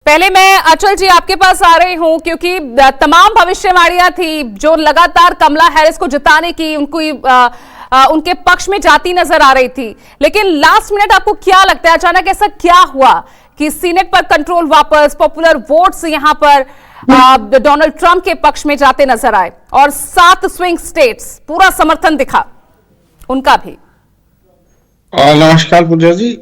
पहले मैं अचल जी आपके पास आ रही हूं क्योंकि तमाम भविष्यवाणियां थी जो लगातार कमला हैरिस को जिताने की उनके पक्ष में जाती नजर आ रही थी, लेकिन लास्ट मिनट आपको क्या लगता है अचानक ऐसा क्या हुआ कि सीनेट पर कंट्रोल वापस, पॉपुलर वोट्स यहां पर डोनाल्ड ट्रंप के पक्ष में जाते नजर आए और 7 स्विंग स्टेट्स पूरा समर्थन दिखा उनका भी। नमस्कार पूजा जी।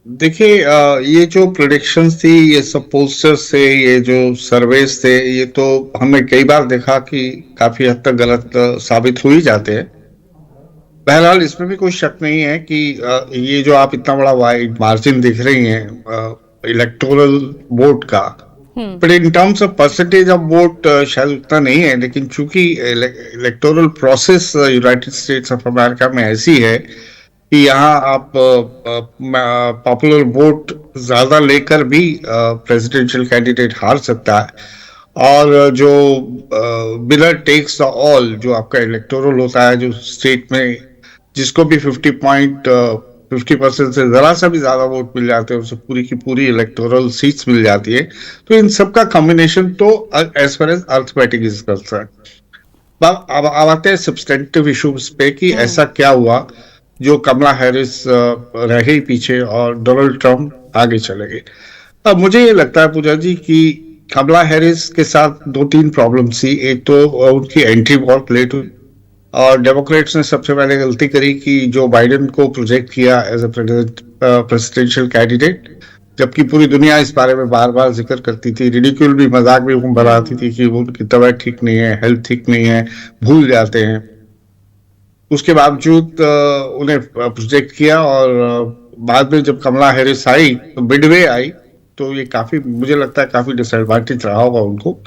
देखिए, ये जो प्रेडिक्शंस थी, ये सब पोस्टर्स थे, ये जो सर्वेस थे, ये तो हमने कई बार देखा कि काफी हद तक गलत साबित हो ही जाते हैं। बहरहाल इसमें भी कोई शक नहीं है कि ये जो आप इतना बड़ा वाइड मार्जिन दिख रही हैं इलेक्टोरल वोट का, but in terms of percentage of vote शायद उतना नहीं है, लेकिन चूंकि electoral process United states of America में ऐसी है कि यहाँ आप पॉपुलर वोट ज्यादा लेकर भी प्रेसिडेंशियल कैंडिडेट हार सकता है। और जो विनर टेक्स द ऑल, जो आपका इलेक्टोरल होता है, जो स्टेट में जिसको भी 50% से जरा सा भी ज्यादा वोट मिल जाते हैं, उसे पूरी की पूरी इलेक्टोरल सीट्स मिल जाती है। तो इन सबका कॉम्बिनेशन तो as far as arithmetic is concern. अब आते हैं सब्सटेंटिव इश्यूज पे कि ऐसा क्या हुआ जो कमला हैरिस रह गई पीछे और डोनाल्ड ट्रंप आगे चले गए। अब मुझे ये लगता है पूजा जी कि कमला हैरिस के साथ 2-3 प्रॉब्लम्स थी। एक तो उनकी एंट्री बहुत लेट हुई और डेमोक्रेट्स ने सबसे पहले गलती करी कि जो बाइडेन को प्रोजेक्ट किया एज ए प्रेसिडेंशियल कैंडिडेट, जबकि पूरी दुनिया इस बारे में बार बार जिक्र करती थी, रिडिक्यूल भी, मजाक भी बनाती थी कि उनकी तबीयत ठीक नहीं है, हेल्थ ठीक नहीं है, भूल जाते हैं। उसके बावजूद उन्हें प्रोजेक्ट किया और बाद में जब कमला हैरिस आई तो मिडवे आई, तो ये काफी, मुझे लगता है काफी डिसएडवांटेज रहा होगा उनको।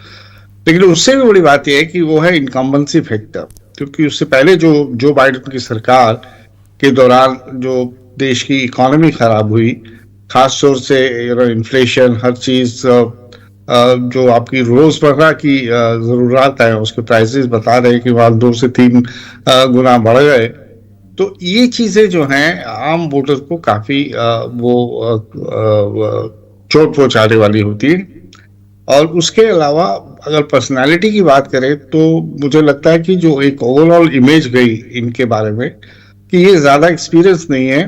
लेकिन उससे भी बड़ी बात यह है कि वो है इनकम्बेंसी फैक्टर, क्योंकि उससे पहले जो बाइडेन की सरकार के दौरान जो देश की इकोनॉमी खराब हुई, खास तौर से इन्फ्लेशन, हर चीज जो आपकी रोजमर्रा की जरूरत है उसके प्राइसेस बता रहे हैं कि वहां 2 से 3 गुना बढ़ गए। तो ये चीजें जो हैं आम वोटर को काफी वो चोट पहुंचाने वाली होती है। और उसके अलावा अगर पर्सनालिटी की बात करें तो मुझे लगता है कि जो एक ओवरऑल इमेज गई इनके बारे में कि ये ज्यादा एक्सपीरियंस नहीं है,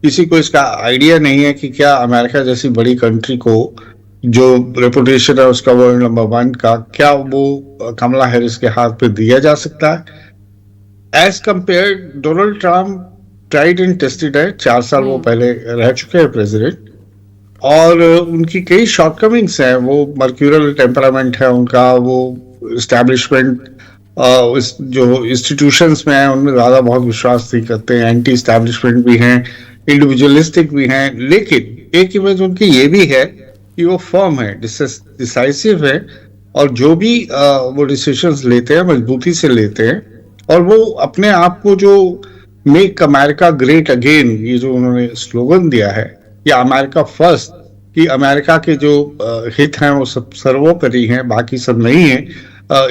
किसी को इसका आइडिया नहीं है कि क्या अमेरिका जैसी बड़ी कंट्री को जो रेपुटेशन है उसका वर्ल्ड नंबर 1 का, क्या वो कमला हैरिस के हाथ पे दिया जा सकता है। As compare Donald Trump tried and tested है, 4 साल वो पहले रह चुके हैं प्रेसिडेंट, और उनकी कई शॉर्टकमिंग्स हैं। वो मर्क्यूरल टेम्परामेंट है उनका, वो एस्टैब्लिशमेंट जो इंस्टीट्यूशंस में है उनमें ज्यादा बहुत विश्वास नहीं करते हैं, एंटी एस्टैब्लिशमेंट भी हैं, इंडिविजुअलिस्टिक भी हैं। लेकिन एक इमेज उनकी ये भी है कि वो फर्म है, डिसाइसिव है, और जो भी वो डिसीजंस लेते हैं मजबूती से लेते हैं। और वो अपने आप को जो मेक अमेरिका ग्रेट अगेन, ये जो उन्होंने स्लोगन दिया है, या अमेरिका फर्स्ट, कि अमेरिका के जो हित हैं वो सब सर्वोपरि हैं, बाकी सब नहीं है।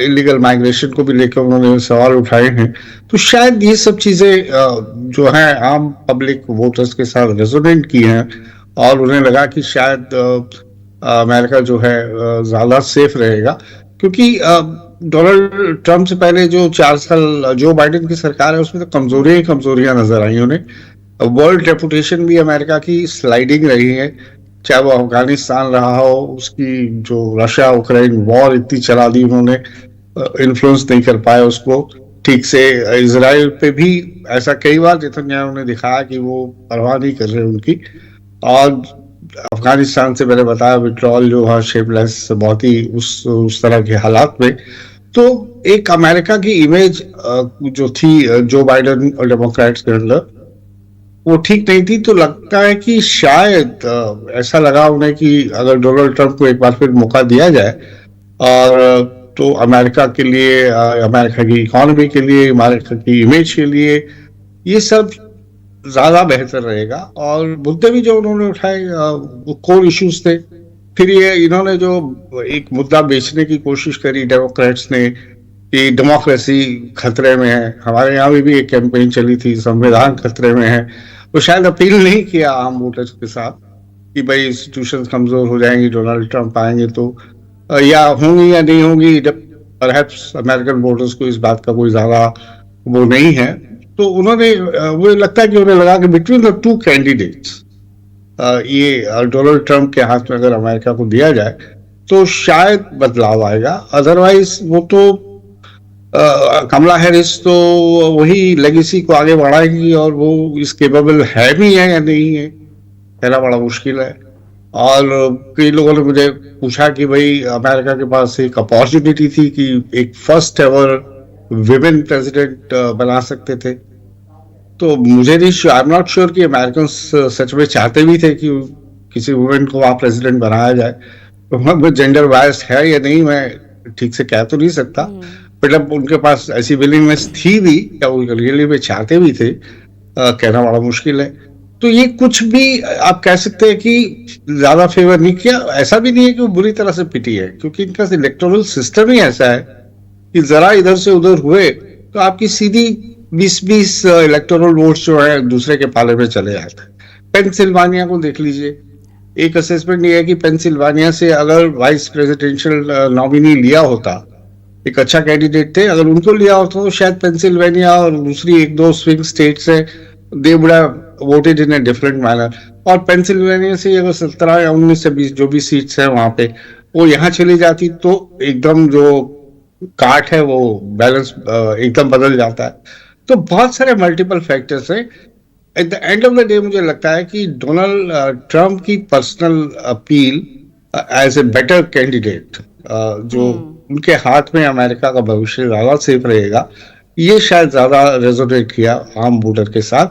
इलीगल माइग्रेशन को भी लेकर उन्होंने सवाल उठाए हैं। तो शायद ये सब चीजें जो हैं आम पब्लिक वोटर्स के साथ रेजोनेट की हैं और उन्हें लगा कि शायद अमेरिका जो है ज्यादा सेफ रहेगा। क्योंकि डोनाल्ड ट्रंप से पहले जो 4 साल जो बाइडेन की सरकार है उसमें तो कमजोरियां नजर आई उन्हें। वर्ल्ड रेपुटेशन भी अमेरिका की स्लाइडिंग रही है, चाहे वो अफगानिस्तान रहा हो, उसकी जो रशिया यूक्रेन वॉर इतनी चला दी उन्होंने, इन्फ्लुएंस नहीं कर पाए उसको ठीक से। इजराइल पे भी ऐसा कई बार नेतन्याहू ने दिखाया कि वो परवाह नहीं कर रहे उनकी। और अफगानिस्तान से मैंने बताया विड्रॉल जो है शेपलेस, बहुत ही उस तरह के हालात में। तो एक अमेरिका की इमेज जो थी जो बाइडेन और डेमोक्रेट्स के अंदर, वो ठीक नहीं थी। तो लगता है कि शायद ऐसा लगा उन्हें कि अगर डोनाल्ड ट्रंप को एक बार फिर मौका दिया जाए और तो अमेरिका के लिए, अमेरिका की इकोनॉमी के लिए, अमेरिका की इमेज के लिए ये सब ज्यादा बेहतर रहेगा। और मुद्दे भी जो उन्होंने उठाए वो कोर इश्यूज थे। फिर ये इन्होंने जो एक मुद्दा बेचने की कोशिश करी डेमोक्रेट्स ने कि डेमोक्रेसी खतरे में है, हमारे यहाँ भी एक कैंपेन चली थी संविधान खतरे में है, तो शायद अपील नहीं किया आम वोटर्स के साथ कि भाई इंस्टीट्यूशंस कमजोर हो जाएंगी, डोनाल्ड ट्रंप आएंगे तो या होंगी या नहीं होंगी, परहैप्स अमेरिकन वोटर्स को इस बात का कोई ज्यादा वो नहीं है। तो उन्होंने मुझे लगता है कि उन्हें लगा कि बिटवीन द टू कैंडिडेट्स ये डोनाल्ड ट्रंप के हाथ में अगर अमेरिका को दिया जाए तो शायद बदलाव आएगा। अदरवाइज वो तो कमला हैरिस तो वही लेगेसी को आगे बढ़ाएंगी, और वो इस केपेबल है भी है या नहीं है कहना बड़ा मुश्किल है। और कई लोगों ने मुझे पूछा कि भाई अमेरिका के पास एक अपॉर्चुनिटी थी कि एक फर्स्ट एवर विमेन प्रेसिडेंट बना सकते थे। तो मुझे नहीं, आई एम नॉट श्योर कि अमेरिकन सच में चाहते भी थे कि किसी वुमेन को वहां प्रेसिडेंट बनाया जाए। तो जेंडर बायस है या नहीं मैं ठीक से कह तो नहीं सकता, मतलब उनके पास ऐसी विलिंगनेस थी भी या वो रियली में चाहते भी थे, कहना बड़ा मुश्किल है। तो ये कुछ भी आप कह सकते हैं कि ज्यादा फेवर नहीं किया। ऐसा भी नहीं है कि वो बुरी तरह से पिटी है, क्योंकि इनका इलेक्टोरल सिस्टम ही ऐसा है कि जरा इधर से उधर हुए तो आपकी सीधी 20-20 इलेक्टोरल वोट्स जो है दूसरे के पाले में चले जाते हैं। पेंसिल्वानिया को देख लीजिए, एक असेसमेंट ये है कि पेंसिल्वानिया से अगर वाइस प्रेसिडेंशियल नॉमिनी लिया होता, एक अच्छा कैंडिडेट थे, अगर उनको लिया होता तो शायद पेंसिल्वेनिया और दूसरी एक दो स्विंग स्टेट्स है, they would have voted in a different manner. और पेंसिल्वेनिया से अगर 17 या 19 से 20 जो भी सीट्स हैं वहां पे वो यहाँ चली जाती तो एकदम जो काट है वो बैलेंस एकदम बदल जाता है। तो बहुत सारे मल्टीपल फैक्टर्स हैं। At the end of the day मुझे लगता है कि डोनाल्ड ट्रंप की personal appeal as a better candidate, जो उनके हाथ में अमेरिका का भविष्य ज्यादा सेफ रहेगा, ये शायद ज्यादा रेजोनेट किया आम वोटर के साथ,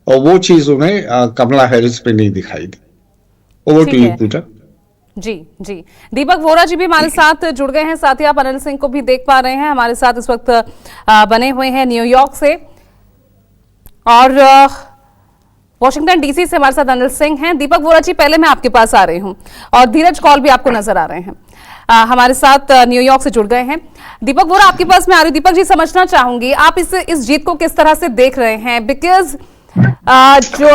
और वो चीज उन्हें कमला हैरिस पे नहीं दिखाई दी। ओवर टू यू पूजा। जी जी, दीपक वोरा जी भी हमारे साथ जुड़ गए हैं, साथ ही आप अनिल सिंह को भी देख पा रहे हैं हमारे साथ इस वक्त बने हुए हैं न्यूयॉर्क से, और वॉशिंगटन डीसी से हमारे साथ अनिल सिंह हैं। दीपक वोरा जी, पहले मैं आपके पास आ रही हूं, और धीरज कौल भी आपको नजर आ रहे हैं हमारे साथ न्यूयॉर्क से जुड़ गए हैं। दीपक वोरा, आपके पास मैं आ रही हूं। दीपक जी, समझना चाहूंगी आप इस जीत को किस तरह से देख रहे हैं, बिकॉज जो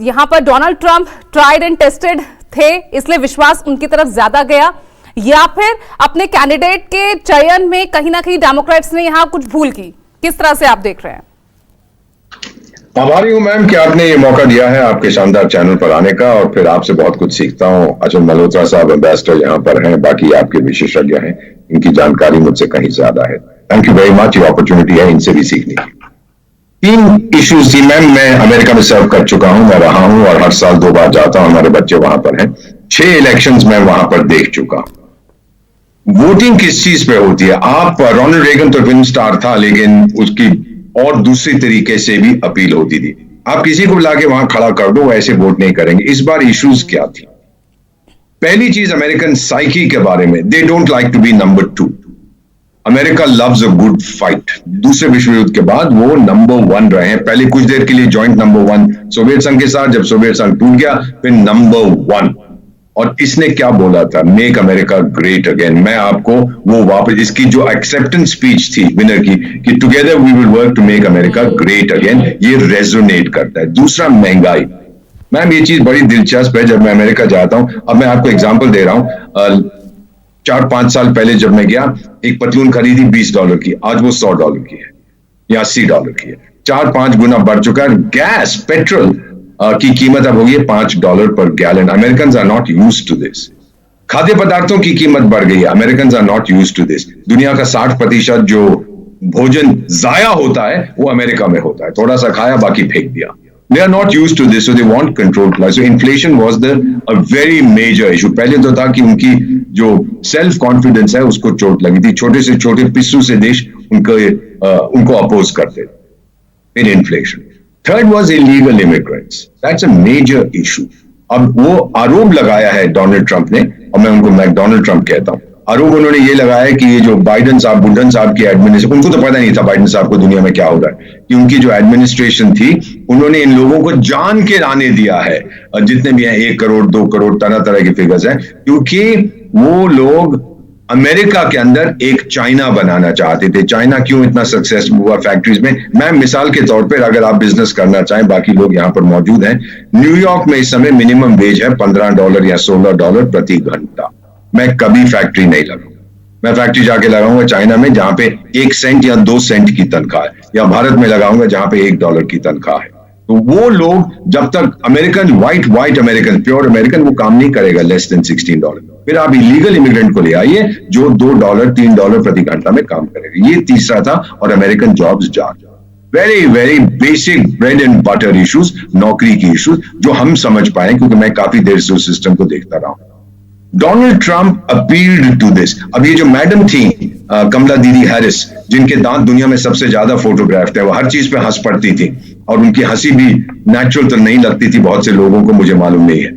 यहां पर Donald Trump tried and tested थे, इसलिए विश्वास उनकी तरफ ज्यादा गया, या फिर अपने कैंडिडेट के चयन में कहीं ना कहीं डेमोक्रेट्स ने यहां कुछ भूल की? किस तरह से आप देख रहे हैं? आभारी हूं मैम कि आपने ये मौका दिया है आपके शानदार चैनल पर आने का, और फिर आपसे बहुत कुछ सीखता हूं। अजय मल्होत्रा साहब एम्बेसडर यहाँ पर हैं, बाकी आपके विशेषज्ञ हैं, इनकी जानकारी मुझसे कहीं ज्यादा है। थैंक यू वेरी मच, ये अपॉर्चुनिटी है इनसे भी सीखने की। 3 इश्यूज थी मैम, मैं अमेरिका में सर्व कर चुका हूं, मैं रहा हूं और हर साल 2 बार जाता हूं, हमारे बच्चे वहां पर हैं। 6 इलेक्शंस मैं वहां पर देख चुका। वोटिंग किस चीज पे होती है? आप रोनाल्ड रेगन तो फिल्म स्टार था, लेकिन उसकी और दूसरी तरीके से भी अपील होती थी। आप किसी को लाके वहां खड़ा कर दो, ऐसे वोट नहीं करेंगे। इस बार इश्यूज क्या थी? पहली चीज अमेरिकन साइकी के बारे में, they don't like to be number 2। America loves a good fight. दूसरे विश्व युद्ध के बाद वो नंबर 1 रहे हैं, पहले कुछ देर के लिए जॉइंट नंबर 1 सोवियत संघ के साथ, जब सोवियत संघ टूट गया फिर नंबर 1। और इसने क्या बोला था? Make America great again. मैं आपको वो वापस, इसकी जो एक्सेप्टेंस स्पीच थी विनर की कि together we will work to make America great again, ये रेजोनेट करता है। दूसरा, महंगाई। मैम ये चीज बड़ी दिलचस्प है, जब मैं अमेरिका जाता हूं, अब मैं आपको एग्जांपल दे रहा हूं, 4-5 साल पहले जब मैं गया, एक पतलून खरीदी $20 की, आज वो $100 की है या $80 की है, 4-5 गुना बढ़ चुका है। गैस, पेट्रोल की कीमत अब होगी $5 पर gallon. American are not used to this. खाद्य पदार्थों की कीमत बढ़ गई है, American are not used to this. दुनिया का 60% जो भोजन जाया होता है वो अमेरिका में होता है, थोड़ा सा खाया बाकी फेंक दिया। They are not used to this, so they want controlled price. So inflation was a very major issue. पहले तो था कि उनकी जो सेल्फ कॉन्फिडेंस है उसको चोट लगी थी, छोटे से छोटे पिस्सू से देश उनको अपोज करते थे। फिर inflation. Third was illegal immigrants, that's a major issue. अब वो आरोप लगाया है डोनाल्ड ट्रंप ने, और मैं उनको मैकडोनाल्ड ट्रंप कहता हूं, आरोप उन्होंने ये लगाया है कि ये जो बुल्टन साहब की एडमिनिस्ट्रेशन, उनको तो पता नहीं था बाइडेन साहब को दुनिया में क्या हो रहा है, कि उनकी जो एडमिनिस्ट्रेशन थी उन्होंने इन लोगों को जान के लाने दिया है, जितने भी हैं 1 करोड़ 2 करोड़ तरह तरह के फिगर्स हैं, क्योंकि वो लोग अमेरिका के अंदर एक चाइना बनाना चाहते थे। चाइना क्यों इतना सक्सेसफुल हुआ फैक्ट्रीज में? मैं मिसाल के तौर पर, अगर आप बिजनेस करना चाहें, बाकी लोग यहां पर मौजूद हैं, न्यूयॉर्क में इस समय मिनिमम वेज है $15 या $16 प्रति घंटा। मैं कभी फैक्ट्री नहीं लगाऊंगा। मैं फैक्ट्री जाके लगाऊंगा चाइना में, जहां पे 1 सेंट या 2 सेंट की तनख्वाह है, या भारत में लगाऊंगा जहां पे $1 की तनख्वाह है। तो वो लोग जब तक American white American, pure American, वो काम नहीं करेगा लेस देन $16। फिर आप इलीगल इमिग्रेंट को ले आइए जो $2 $3 प्रति घंटा में काम करेगा। ये तीसरा था, और अमेरिकन जॉब्स जा very very basic bread and butter issues, नौकरी की इश्यूज, जो हम समझ पाए, क्योंकि मैं काफी देर से उस सिस्टम को देखता रहा हूं। Donald Trump appealed to this. अब ये जो मैडम थी कमला दीदी हैरिस, जिनके दांत दुनिया में सबसे ज्यादा फोटोग्राफ्ड है, वो हर चीज पे हंस पड़ती थी, और उनकी हंसी भी नेचुरल तो नहीं लगती थी बहुत से लोगों को, मुझे मालूम नहीं है।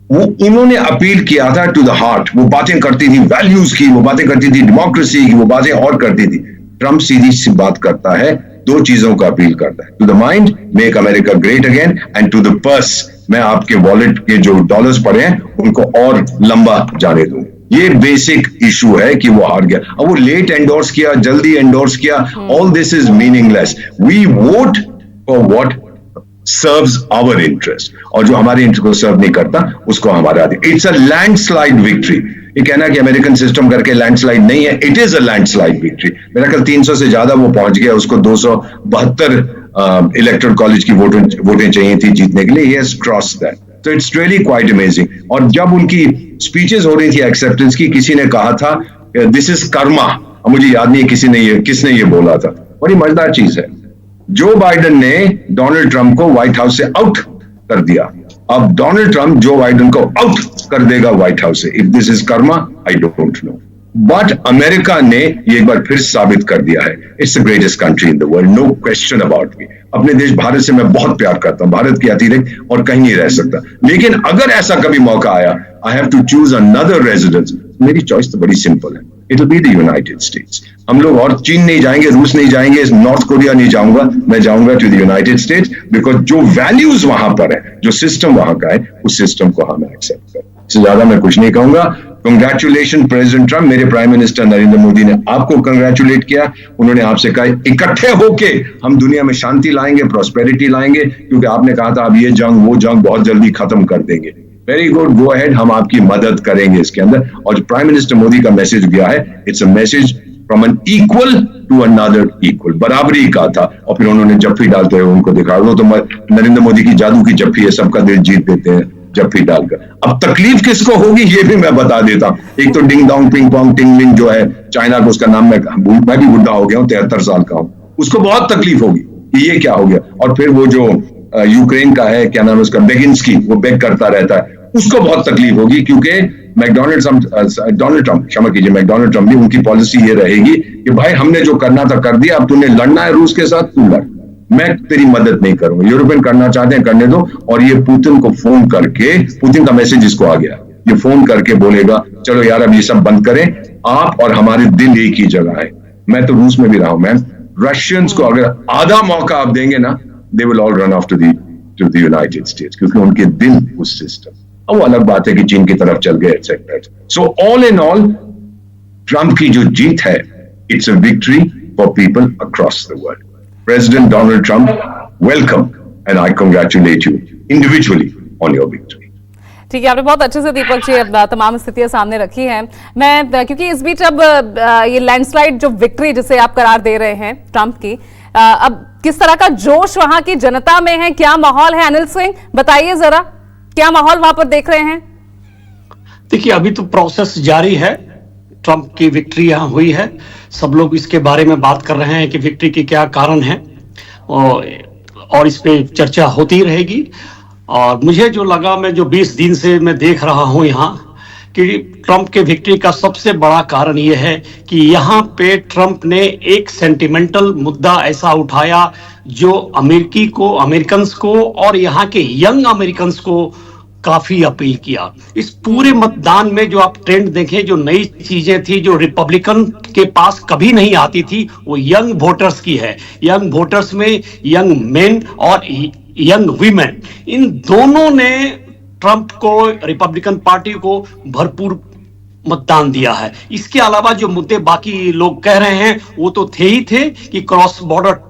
वो उन्होंने अपील किया था टू द हार्ट। वो बातें करती थी वैल्यूज की, वो बातें करती थी डेमोक्रेसी की, वो बातें और करती थी। ट्रंप सीधी सी बात करता है, 2 चीजों का अपील करता है, to the mind, make America great again, and to the purse, मैं आपके वॉलेट के जो डॉलर्स पड़े हैं उनको और लंबा जाने दूं। ये बेसिक इशू है कि वो हार गया। अब वो लेट एंडोर्स किया, जल्दी एंडोर्स किया, all this is meaningless. We vote for what serves our interest, और जो हमारे इंटरेस्ट को सर्व नहीं करता उसको हमारा दे। It's a landslide victory. ये कहना कि अमेरिकन सिस्टम करके लैंडस्लाइड नहीं है, it is a landslide victory. मेरा ख्याल 300 से ज्यादा वो पहुंच गया, उसको 272 इलेक्टोरल कॉलेज की वोटें चाहिए थी जीतने के लिए। ही हैज क्रॉस्ड दैट, तो इट्स रियली क्वाइट अमेजिंग। और जब उनकी स्पीचेस हो रही थी एक्सेप्टेंस की, किसी ने कहा था दिस इज कर्मा, मुझे याद नहीं किसने ये बोला था। बड़ी मजेदार चीज है, जो बाइडेन ने डोनाल्ड ट्रंप को व्हाइट हाउस से आउट कर दिया। अब डोनाल्ड ट्रंप जो बाइडेन को आउट कर देगा व्हाइट हाउस से। If this is karma, I don't know, but America ने ये एक बार फिर साबित कर दिया है, it's the greatest country in the world, no question about me. अपने देश भारत से मैं बहुत प्यार करता हूं, भारत के अतिरिक्त और कहीं नहीं रह सकता। लेकिन अगर ऐसा कभी मौका आया, I have to choose another residence, मेरी चॉइस तो बड़ी सिंपल है, it will be the United States. हम लोग और चीन नहीं जाएंगे, रूस नहीं जाएंगे, नॉर्थ कोरिया नहीं जाऊंगा, मैं जाऊंगा to the United States, because जो वैल्यूज वहां पर है, जो सिस्टम वहां का है, उस सिस्टम को हम एक्सेप्ट करें। इससे ज्यादा मैं कुछ नहीं कहूंगा। कंग्रेचुलेशन प्रेसिडेंट ट्रंप, मेरे प्राइम मिनिस्टर नरेंद्र मोदी ने आपको कंग्रेचुलेट किया। उन्होंने आपसे कहा इकट्ठे होके हम दुनिया में शांति लाएंगे, प्रॉस्पेरिटी लाएंगे, क्योंकि आपने कहा था अब ये जंग वो जंग बहुत जल्दी खत्म कर देंगे। वेरी गुड, गो अहेड, हम आपकी मदद करेंगे इसके अंदर। और जो प्राइम मिनिस्टर मोदी का मैसेज गया है, it's a message from an equal to another equal, बराबरी का था। और फिर उन्होंने जफ्फी डालते हुए उनको दिखा, वो तो नरेंद्र मोदी की जादू की जफ्फी है, सबका दिल जीत देते हैं जफ्फी डालकर। अब तकलीफ किसको होगी ये भी मैं बता देता हूं। एक तो ding dong ping pong tingling जो है चाइना को, उसका नाम मैं भी बुढ़ा हो गया हूं, 73 साल का हूं, उसको बहुत तकलीफ होगी कि ये क्या हो गया। और फिर वो जो यूक्रेन का है, क्या नाम है उसका, बेगिंस्की, वो बेग करता रहता है, उसको बहुत तकलीफ होगी, क्योंकि मैकडोनल्ड ट्रंप, क्षमा कीजिए, मैकडोनल्ड ट्रंप भी, उनकी पॉलिसी ये रहेगी कि भाई हमने जो करना था कर दिया, अब तूने लड़ना है रूस के साथ, तू लड़, मैं तेरी मदद नहीं करूंगा। यूरोपियन करना चाहते हैं करने दो। और ये पुतिन को फोन करके, पुतिन का मैसेज इसको आ गया, ये फोन करके बोलेगा चलो यार अब ये सब बंद करें, आप और हमारे दिल एक ही जगह है। मैं तो रूस में भी रहा हूं मैम, रशियंस को अगर आधा मौका आप देंगे ना, they will all run off to the United States, क्योंकि उनके दिल उस सिस्टम। अब वो अलग बात है कि चीन की तरफ चल गए etcetera. So all in all, Trump की जो जीत है, it's a victory for people across the world. President Donald Trump, welcome, and I congratulate you individually on your victory. ठीक है, आपने बहुत अच्छे से दीपक जी तमाम स्थितियां सामने रखी हैं। मैं क्योंकि इस बीच अब ये लैंडस्लाइड जो विक्ट्री जिसे आप करार दे रहे हैं ट्रंप की, अब किस तरह का जोश वहां की जनता में है, क्या माहौल है? अनिल सिंह बताइए जरा, क्या माहौल वहां पर देख रहे हैं? देखिए, अभी तो प्रोसेस जारी है, ट्रंप की विक्ट्री यहाँ हुई है, सब लोग इसके बारे में बात कर रहे हैं कि विक्ट्री के क्या कारण हैं, और इस पे चर्चा होती रहेगी। और मुझे जो लगा, मैं जो 20 दिन से मैं देख रहा हूँ यहाँ, कि ट्रंप के विक्ट्री का सबसे बड़ा कारण ये है कि यहाँ पे ट्रंप ने एक सेंटिमेंटल मुद्दा ऐसा उठाया जो अमेरिकन्स को और यहाँ के यंग अमेरिकन्स को काफी अपील किया। इस पूरे मतदान में जो आप ट्रेंड देखें, जो नई चीजें थी जो रिपब्लिकन के पास कभी नहीं आती थी, वो यंग वोटर्स की है। यंग वोटर्स में यंग मेन और यंग वीमेन, इन दोनों ने ट्रंप को, रिपब्लिकन पार्टी को भरपूर मतदान दिया है। इसके अलावा जो मुद्दे बाकी लोग कह रहे हैं वो तो थे ही थे कि क्रॉस बॉर्डर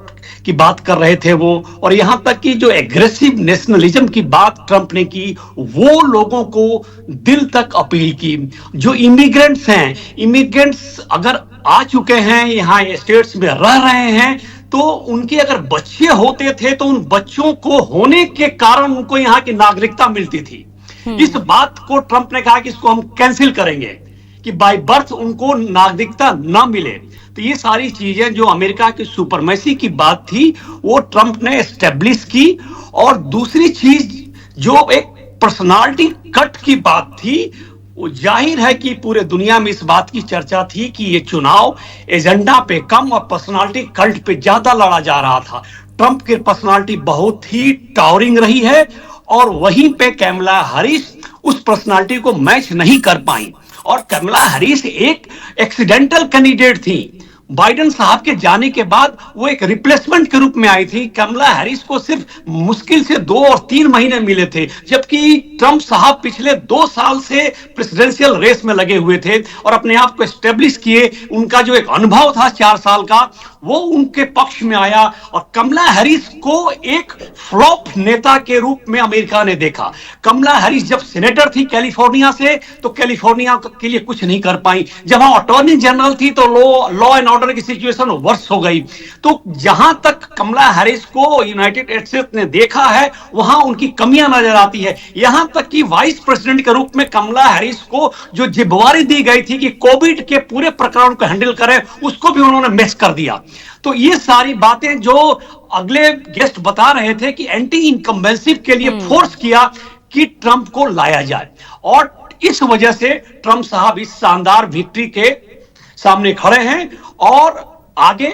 की बात कर रहे थे वो, और यहां तक कि जो एग्रेसिव नेशनलिज्म की बात ट्रंप ने की वो लोगों को दिल तक अपील की। जो इमिग्रेंट्स हैं, इमिग्रेंट्स अगर आ चुके हैं यहाँ स्टेट्स में रह रहे हैं तो उनके अगर बच्चे होते थे तो उन बच्चों को होने के कारण उनको यहाँ की नागरिकता मिलती थी। इस बात को ट्रंप ने कहा कि इसको हम कैंसिल करेंगे कि बाय बर्थ उनको नागरिकता ना मिले। तो ये सारी चीजें जो अमेरिका की सुपरमेसी की बात थी वो ट्रंप ने एस्टेब्लिश की। और दूसरी चीज जो एक पर्सनालिटी कट की बात थी, वो जाहिर है कि पूरे दुनिया में इस बात की चर्चा थी कि ये चुनाव एजेंडा पे कम और पर्सनालिटी कल्ट पे ज्यादा लड़ा जा रहा था। ट्रंप की पर्सनालिटी बहुत ही टावरिंग रही है और वहीं पे कैमला हैरिस उस पर्सनालिटी को मैच नहीं कर पाई। और कमला हैरिस एक एक्सीडेंटल कैंडिडेट थी। बाइडेन साहब के जाने के बाद वो एक रिप्लेसमेंट के रूप में आई थी। कमला हैरिस को सिर्फ मुश्किल से 2 और 3 महीने मिले थे, जबकि ट्रंप साहब पिछले 2 साल से प्रेसिडेंशियल रेस में लगे हुए थे और अपने आप को एस्टेब्लिश किए। उनका जो एक अनुभव था 4 साल का वो उनके पक्ष में आया और कमला हैरिस को एक फ्लॉप नेता के रूप में अमेरिका ने देखा। कमला हैरिस जब सेनेटर थी कैलिफोर्निया से तो कैलिफोर्निया के लिए कुछ नहीं कर पाई। जब वहां अटॉर्नी जनरल थी तो लॉ एंड ऑर्डर की सिचुएशन वर्स हो गई। तो जहां तक कमला हैरिस को यूनाइटेड स्टेट्स ने देखा है वहां उनकी कमियां नजर आती है। यहां तक कि वाइस प्रेसिडेंट के रूप में कमला हैरिस को जो जिम्मेवारी दी गई थी कि कोविड के पूरे प्रकरण को हैंडल करें, उसको भी उन्होंने मिस कर दिया। तो ये सारी बातें जो अगले गेस्ट बता रहे थे कि एंटी इनकम्बेंसी के लिए फोर्स किया कि ट्रंप को लाया जाए, और इस वजह से ट्रंप साहब इस शानदार विक्ट्री के सामने खड़े हैं और आगे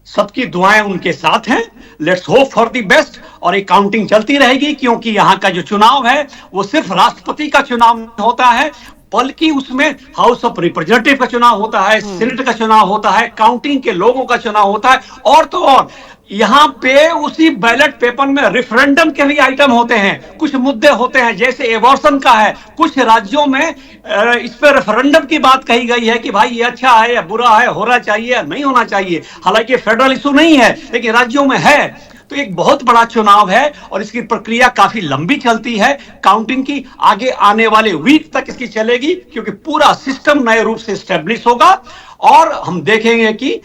सबकी दुआएं उनके साथ हैं। Let's hope for the best. और एक काउंटिंग चलती रहेगी क्योंकि यहां का जो चुनाव है वो सिर्फ राष्ट्रपति का चुनाव होता है, बल्कि उसमें हाउस ऑफ रिप्रेजेंटेटिव का चुनाव होता है, सीनेट का चुनाव होता है, काउंटिंग के लोगों का चुनाव होता है, और तो और यहां पे उसी बैलेट पेपर में रेफरेंडम के भी आइटम होते हैं। कुछ मुद्दे होते हैं जैसे एबॉर्शन का है, कुछ राज्यों में इस पर रेफरेंडम की बात कही गई है कि भाई ये अच्छा है या बुरा है, होना चाहिए या नहीं होना चाहिए। हालांकि फेडरल इशू नहीं है लेकिन राज्यों में है। तो एक बहुत बड़ा चुनाव है और इसकी प्रक्रिया काफी लंबी चलती है। काउंटिंग की आगे आने वाले वीक तक इसकी चलेगी क्योंकि पूरा सिस्टम नए रूप से स्टेब्लिश होगा और हम देखेंगे कि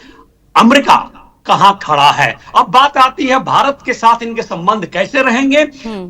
अमेरिका कहां खड़ा है। अब बात आती है भारत के साथ इनके संबंध कैसे रहेंगे।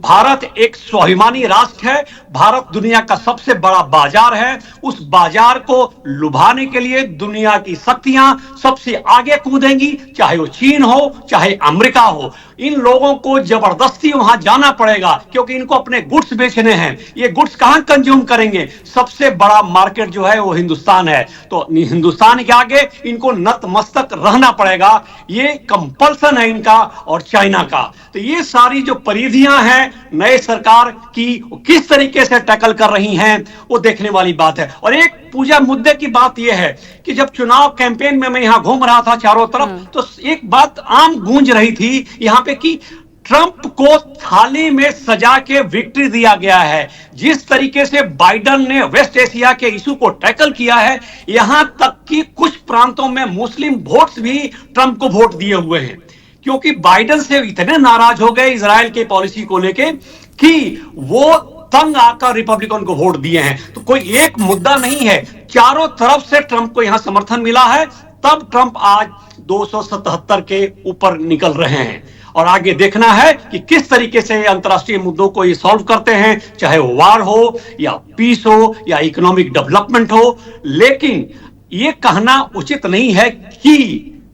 भारत एक स्वाभिमानी राष्ट्र है, भारत दुनिया का सबसे बड़ा बाजार है। उस बाजार को लुभाने के लिए दुनिया की शक्तियां सबसे आगे कूदेंगी, चाहे वो चीन हो चाहे अमेरिका हो। इन लोगों को जबरदस्ती वहां जाना पड़ेगा क्योंकि इनको अपने गुड्स बेचने हैं। ये गुड्स कहां कंज्यूम करेंगे? सबसे बड़ा मार्केट जो है वो हिंदुस्तान है। तो हिंदुस्तान के आगे इनको नतमस्तक रहना पड़ेगा। ये कंपल्सन है इनका और चाइना का। तो ये सारी जो परिधियां हैं नए सरकार की किस तरीके से टैकल कर रही हैं वो देखने वाली बात है। और एक पूजा मुद्दे की बात यह है कि जब चुनाव कैंपेन में मैं यहां घूम रहा था चारों तरफ, तो एक बात आम गूंज रही थी यहां पे कि ट्रंप को थाली में सजा के विक्ट्री दिया गया है। जिस तरीके से बाइडेन ने वेस्ट एशिया के इशू को टैकल किया है, यहां तक कि कुछ प्रांतों में मुस्लिम वोट्स भी ट्रंप को वोट दिए हुए हैं क्योंकि बाइडेन से इतने नाराज हो गए इजराइल के पॉलिसी को लेके कि वो तंग आकर रिपब्लिकन को वोट दिए हैं। तो कोई एक मुद्दा नहीं है, चारों तरफ से ट्रंप को यहां समर्थन मिला है, तब ट्रंप आज 277 के ऊपर निकल रहे हैं। और आगे देखना है कि किस तरीके से अंतर्राष्ट्रीय मुद्दों को ये सॉल्व करते हैं, चाहे वो वार हो या पीस हो या इकोनॉमिक डेवलपमेंट हो। लेकिन ये कहना उचित नहीं है कि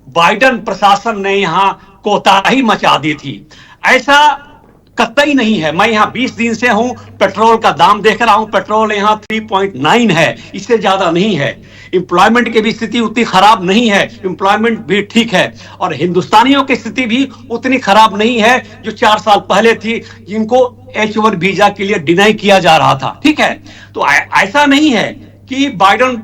बाइडेन प्रशासन ने यहां कोताही मचा दी थी, ऐसा कतई नहीं है। मैं यहाँ 20 दिन से हूं, पेट्रोल का दाम देख रहा हूं, पेट्रोल यहाँ 3.9 है, इससे ज्यादा नहीं है। एम्प्लॉयमेंट की भी स्थिति उतनी खराब नहीं है, एम्प्लॉयमेंट भी ठीक है। और हिंदुस्तानियों की स्थिति भी उतनी खराब नहीं है जो 4 साल पहले थी, जिनको H1 वीजा के लिए डिनाई किया जा रहा था। ठीक है, तो ऐसा नहीं है कि बाइडेन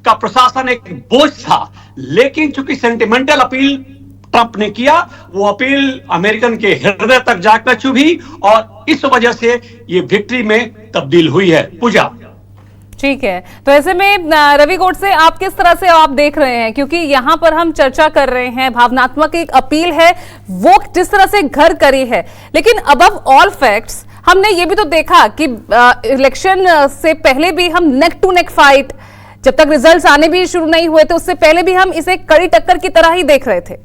का प्रशासन एक बोझ था, लेकिन चूंकि सेंटिमेंटल अपील ट्रंप ने किया, वो अपील अमेरिकन के हृदय तक जाकर चुभी और इस वजह से ये विक्ट्री में तब्दील हुई है। पूजा। ठीक है, तो ऐसे में रवि गोडसे आप किस तरह से आप देख रहे हैं, क्योंकि यहाँ पर हम चर्चा कर रहे हैं, भावनात्मक एक अपील है वो जिस तरह से घर करी है, लेकिन अबव ऑल फैक्ट्स हमने ये भी तो देखा कि इलेक्शन से पहले भी हम नेक टू नेक फाइट, जब तक रिजल्ट्स आने भी शुरू नहीं हुए थे उससे पहले भी हम इसे कड़ी टक्कर की तरह ही देख रहे थे।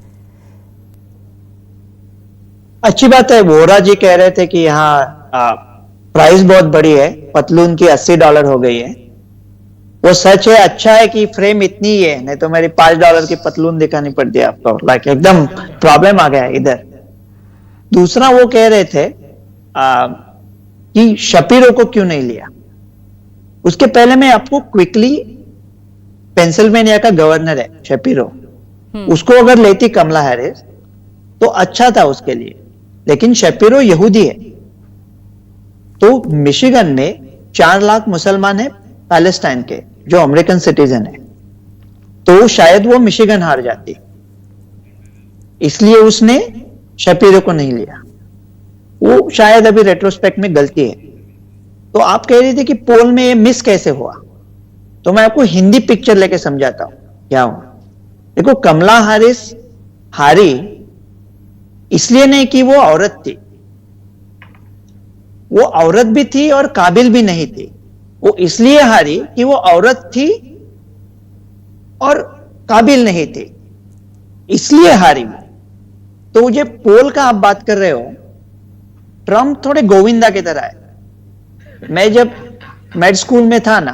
अच्छी बात है, वोरा जी कह रहे थे कि यहाँ प्राइस बहुत बड़ी है, पतलून की $80 हो गई है। वो सच है, अच्छा है कि फ्रेम इतनी ही है, नहीं तो मेरी $5 की पतलून दिखानी पड़ती है आपको, लाइक एकदम प्रॉब्लम आ गया है इधर। दूसरा वो कह रहे थे कि शपीरो को क्यों नहीं लिया। उसके पहले मैं आपको क्विकली, पेंसिल्वेनिया का गवर्नर है शपीरो, उसको अगर लेती कमला हैरिस तो अच्छा था उसके लिए, लेकिन शपीरो यहूदी है। तो मिशिगन में 4 लाख मुसलमान है पैलेस्टाइन के जो अमेरिकन सिटीजन है, तो शायद वो मिशिगन हार जाती, इसलिए उसने शपीरो को नहीं लिया। वो शायद अभी रेट्रोस्पेक्ट में गलती है। तो आप कह रही थी कि पोल में ये मिस कैसे हुआ, तो मैं आपको हिंदी पिक्चर लेके समझाता हूं क्या हुआ। देखो, कमला हैरिस हारी इसलिए नहीं कि वो औरत थी, वो औरत भी थी और काबिल भी नहीं थी। वो इसलिए हारी कि वो औरत थी और काबिल नहीं थी, इसलिए हारी वो। तो ये पोल का आप बात कर रहे हो, ट्रंप थोड़े गोविंदा की तरह है। मैं जब मेड स्कूल में था ना,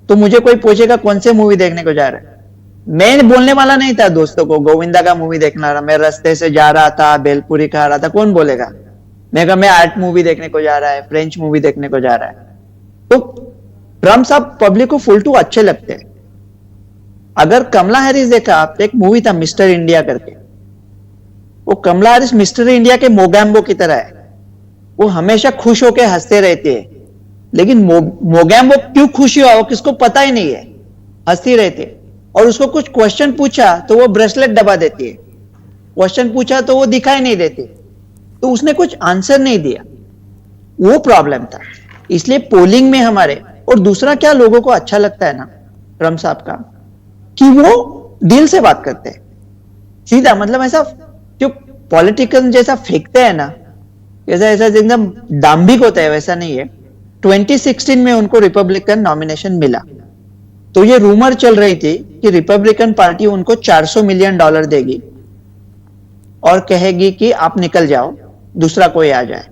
तो मुझे कोई पूछेगा कौन से मूवी देखने को जा रहा है, मैं बोलने वाला नहीं था दोस्तों को गोविंदा का मूवी देखना रहा। मैं रास्ते से जा रहा था, भेलपुरी खा रहा था, कौन बोलेगा। मैं कहा मैं आर्ट मूवी देखने को जा रहा है, फ्रेंच मूवी देखने को जा रहा है। तो ट्रम्प साहब पब्लिक को फुल टू अच्छे लगते हैं। अगर कमला हैरिस देखा आप, एक मूवी था मिस्टर इंडिया करके, वो कमला हैरिस मिस्टर इंडिया के मोगैम्बो की तरह है। वो हमेशा खुश होकर हंसते रहते हैं, लेकिन मोगैम्बो क्यों खुशी हुआ वो किसको पता ही नहीं है, हंसती रहती है। और उसको कुछ क्वेश्चन पूछा तो वो ब्रेसलेट दबा देती है, क्वेश्चन पूछा तो वो दिखाई नहीं देती, तो उसने कुछ आंसर नहीं दिया। वो प्रॉब्लम था, इसलिए पोलिंग में हमारे। और दूसरा क्या लोगों को अच्छा लगता है ना ट्रम्प साहब का, कि वो दिल से बात करते हैं सीधा, मतलब ऐसा जो पॉलिटिकल जैसा फेंकते हैं ना, ऐसा ऐसा एकदम दाम्भिक होता है, वैसा नहीं है। 2016 में उनको रिपब्लिकन नॉमिनेशन मिला, तो ये रूमर चल रही थी कि रिपब्लिकन पार्टी उनको $400 मिलियन देगी और कहेगी कि आप निकल जाओ, दूसरा कोई आ जाए।